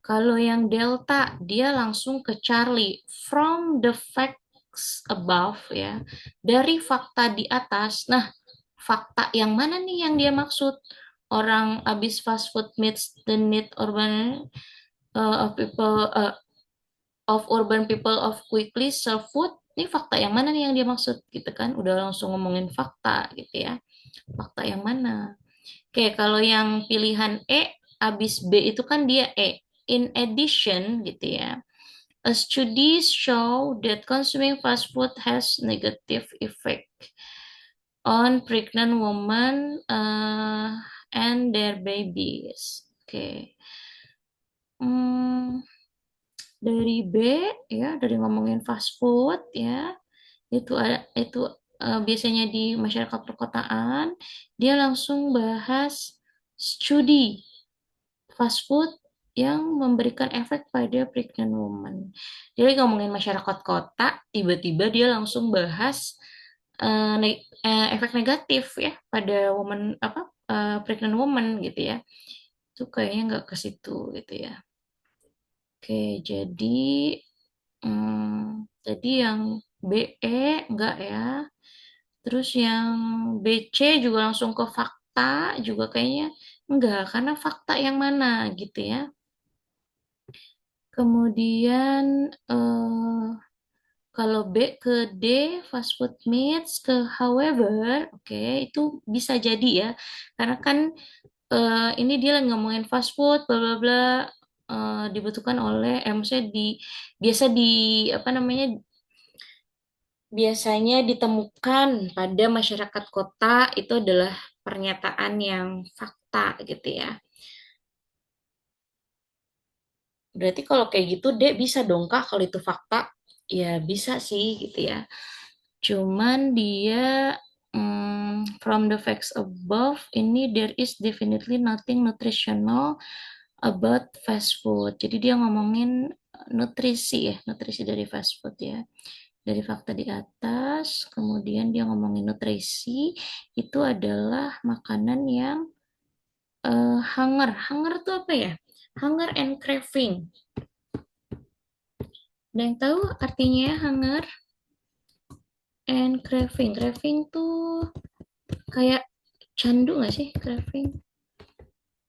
kalau yang Delta dia langsung ke Charlie. From the facts above ya, dari fakta di atas. Nah, fakta yang mana nih yang dia maksud? Orang abis fast food meets the need urban of people of urban people of quickly serve food. Ini fakta yang mana nih yang dia maksud gitu kan? Udah langsung ngomongin fakta gitu ya. Fakta yang mana? Oke, kalau yang pilihan E abis B itu kan dia E. In addition gitu ya. A studies show that consuming fast food has negative effect on pregnant women and their babies. Oke. Hmm, dari B ya, dari ngomongin fast food ya, itu biasanya di masyarakat perkotaan, dia langsung bahas studi fast food yang memberikan efek pada pregnant woman. Jadi ngomongin masyarakat kota, tiba-tiba dia langsung bahas efek negatif ya pada woman apa pregnant woman gitu ya. Itu kayaknya nggak ke situ gitu ya. Oke, jadi yang BE enggak ya. Terus yang BC juga langsung ke fakta juga kayaknya enggak, karena fakta yang mana gitu ya. Kemudian kalau B ke D, fast food meets ke however, oke, itu bisa jadi ya. Karena kan ini dia lagi ngomongin fast food, bla bla bla, dibutuhkan oleh, maksudnya biasa di apa namanya, biasanya ditemukan pada masyarakat kota itu adalah pernyataan yang fakta gitu ya. Berarti kalau kayak gitu, Dek bisa dong Kak kalau itu fakta. Ya bisa sih gitu ya. Cuman dia from the facts above ini there is definitely nothing nutritional about fast food. Jadi dia ngomongin nutrisi ya, nutrisi dari fast food ya. Dari fakta di atas, kemudian dia ngomongin nutrisi, itu adalah makanan yang hunger. Hunger itu apa ya? Hunger and craving. Ada yang tahu artinya ya, hunger and craving? Craving tuh kayak candu nggak sih craving?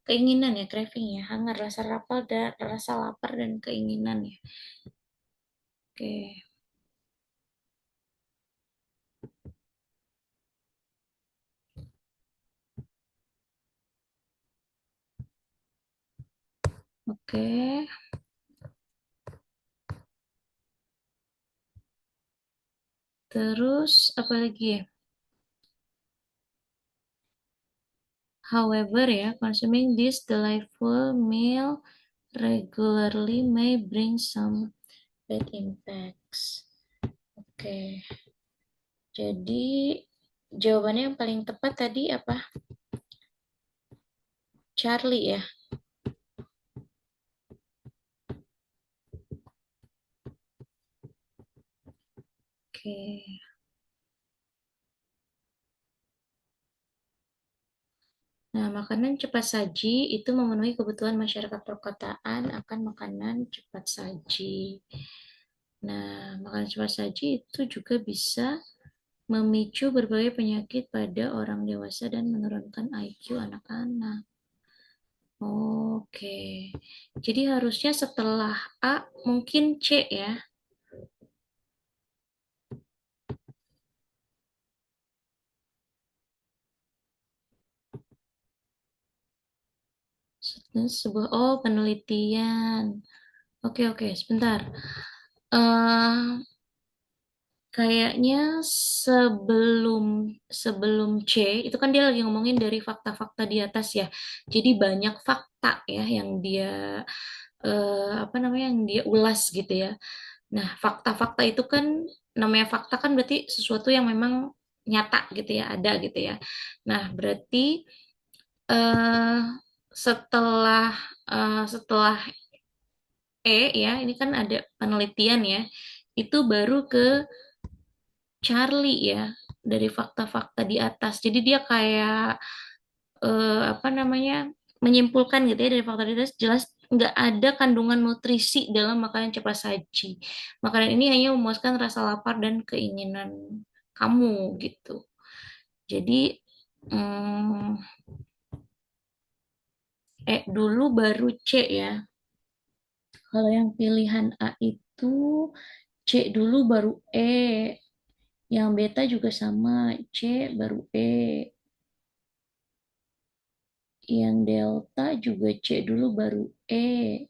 Keinginan ya craving ya. Hunger, rasa lapar dan rasa lapar dan keinginan ya. Oke. Oke. Terus apa lagi ya? However ya, consuming this delightful meal regularly may bring some bad impacts. Oke, jadi jawabannya yang paling tepat tadi apa? Charlie ya. Oke. Nah, makanan cepat saji itu memenuhi kebutuhan masyarakat perkotaan akan makanan cepat saji. Nah, makanan cepat saji itu juga bisa memicu berbagai penyakit pada orang dewasa dan menurunkan IQ anak-anak. Oke, jadi harusnya setelah A mungkin C ya. Sebuah penelitian. Oke oke, sebentar. eh Kayaknya sebelum sebelum C itu kan dia lagi ngomongin dari fakta-fakta di atas ya. Jadi banyak fakta ya yang dia apa namanya yang dia ulas gitu ya. Nah, fakta-fakta itu kan namanya fakta kan berarti sesuatu yang memang nyata gitu ya, ada gitu ya. Nah, berarti eh setelah setelah E ya, ini kan ada penelitian ya. Itu baru ke Charlie ya dari fakta-fakta di atas. Jadi dia kayak apa namanya menyimpulkan gitu ya dari fakta di atas jelas nggak ada kandungan nutrisi dalam makanan cepat saji. Makanan ini hanya memuaskan rasa lapar dan keinginan kamu gitu. Jadi dulu baru C ya. Kalau yang pilihan A itu C dulu baru E. Yang beta juga sama C baru E. Yang delta juga C dulu baru E.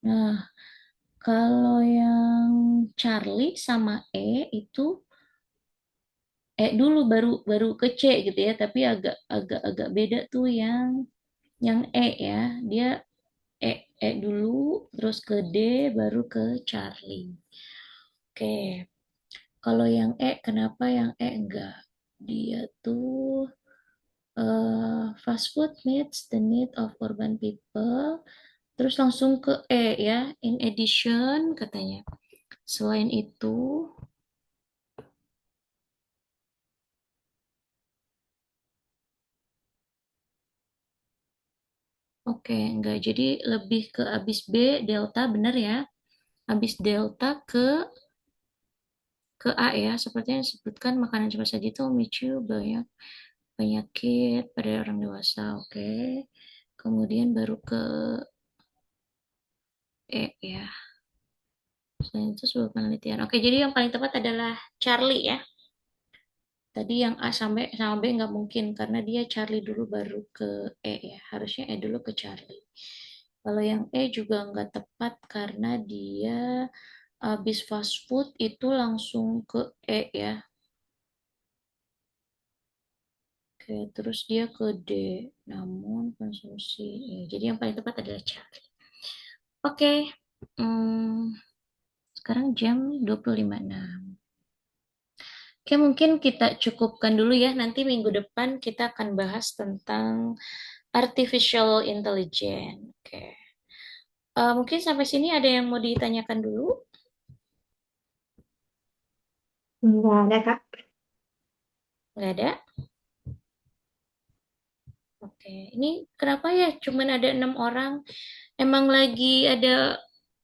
Nah, kalau yang Charlie sama E itu dulu baru baru ke C gitu ya, tapi agak agak agak beda tuh yang E ya. Dia E dulu terus ke D baru ke Charlie. Oke. Kalau yang kenapa yang enggak? Dia tuh fast food meets the need of urban people. Terus langsung ke ya. In addition katanya. Selain itu, oke, enggak. Jadi lebih ke abis B, delta, benar ya. Abis delta ke A ya. Seperti yang disebutkan, makanan cepat saji itu memicu banyak penyakit pada orang dewasa. Oke. Kemudian baru ke E ya. Selain itu sebuah penelitian. Oke, jadi yang paling tepat adalah Charlie ya. Tadi yang A sampai sama B nggak mungkin karena dia Charlie dulu baru ke E ya. Harusnya E dulu ke Charlie. Kalau yang E juga nggak tepat karena dia habis fast food itu langsung ke E ya. Oke, terus dia ke D. Namun konsumsi E. Jadi yang paling tepat adalah Charlie. Oke, hmm, sekarang jam 25.06. Oke, mungkin kita cukupkan dulu ya. Nanti minggu depan kita akan bahas tentang artificial intelligence. Oke. Mungkin sampai sini ada yang mau ditanyakan dulu? Nggak ada, Kak. Nggak ada? Oke. Ini kenapa ya cuman ada 6 orang? Emang lagi ada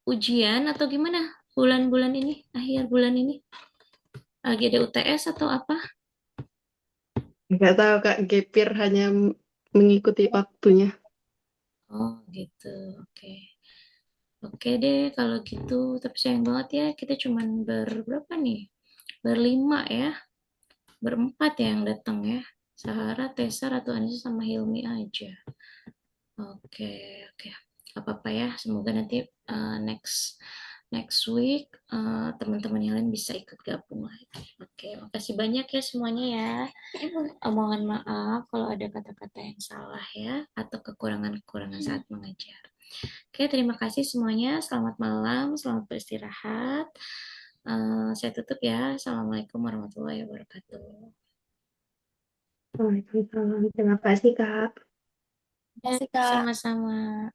ujian atau gimana? Bulan-bulan ini, akhir bulan ini? Lagi ada UTS atau apa? Nggak tahu, Kak. Gapir hanya mengikuti waktunya. Oh gitu, oke. Oke deh kalau gitu. Tapi sayang banget ya, kita cuman berberapa nih? Berlima ya. Berempat ya yang datang ya. Sahara, Tessa, Ratu Anissa, sama Hilmi aja. Oke, oke. Gak apa-apa ya. Semoga nanti next next week teman-teman yang lain bisa ikut gabung lagi. Oke, makasih banyak ya semuanya ya. Mohon maaf kalau ada kata-kata yang salah ya atau kekurangan-kekurangan saat mengajar. Oke, terima kasih semuanya. Selamat malam, selamat beristirahat. Saya tutup ya. Assalamualaikum warahmatullahi wabarakatuh. Waalaikumsalam. Terima kasih, Kak. Terima kasih, Kak. Sama-sama.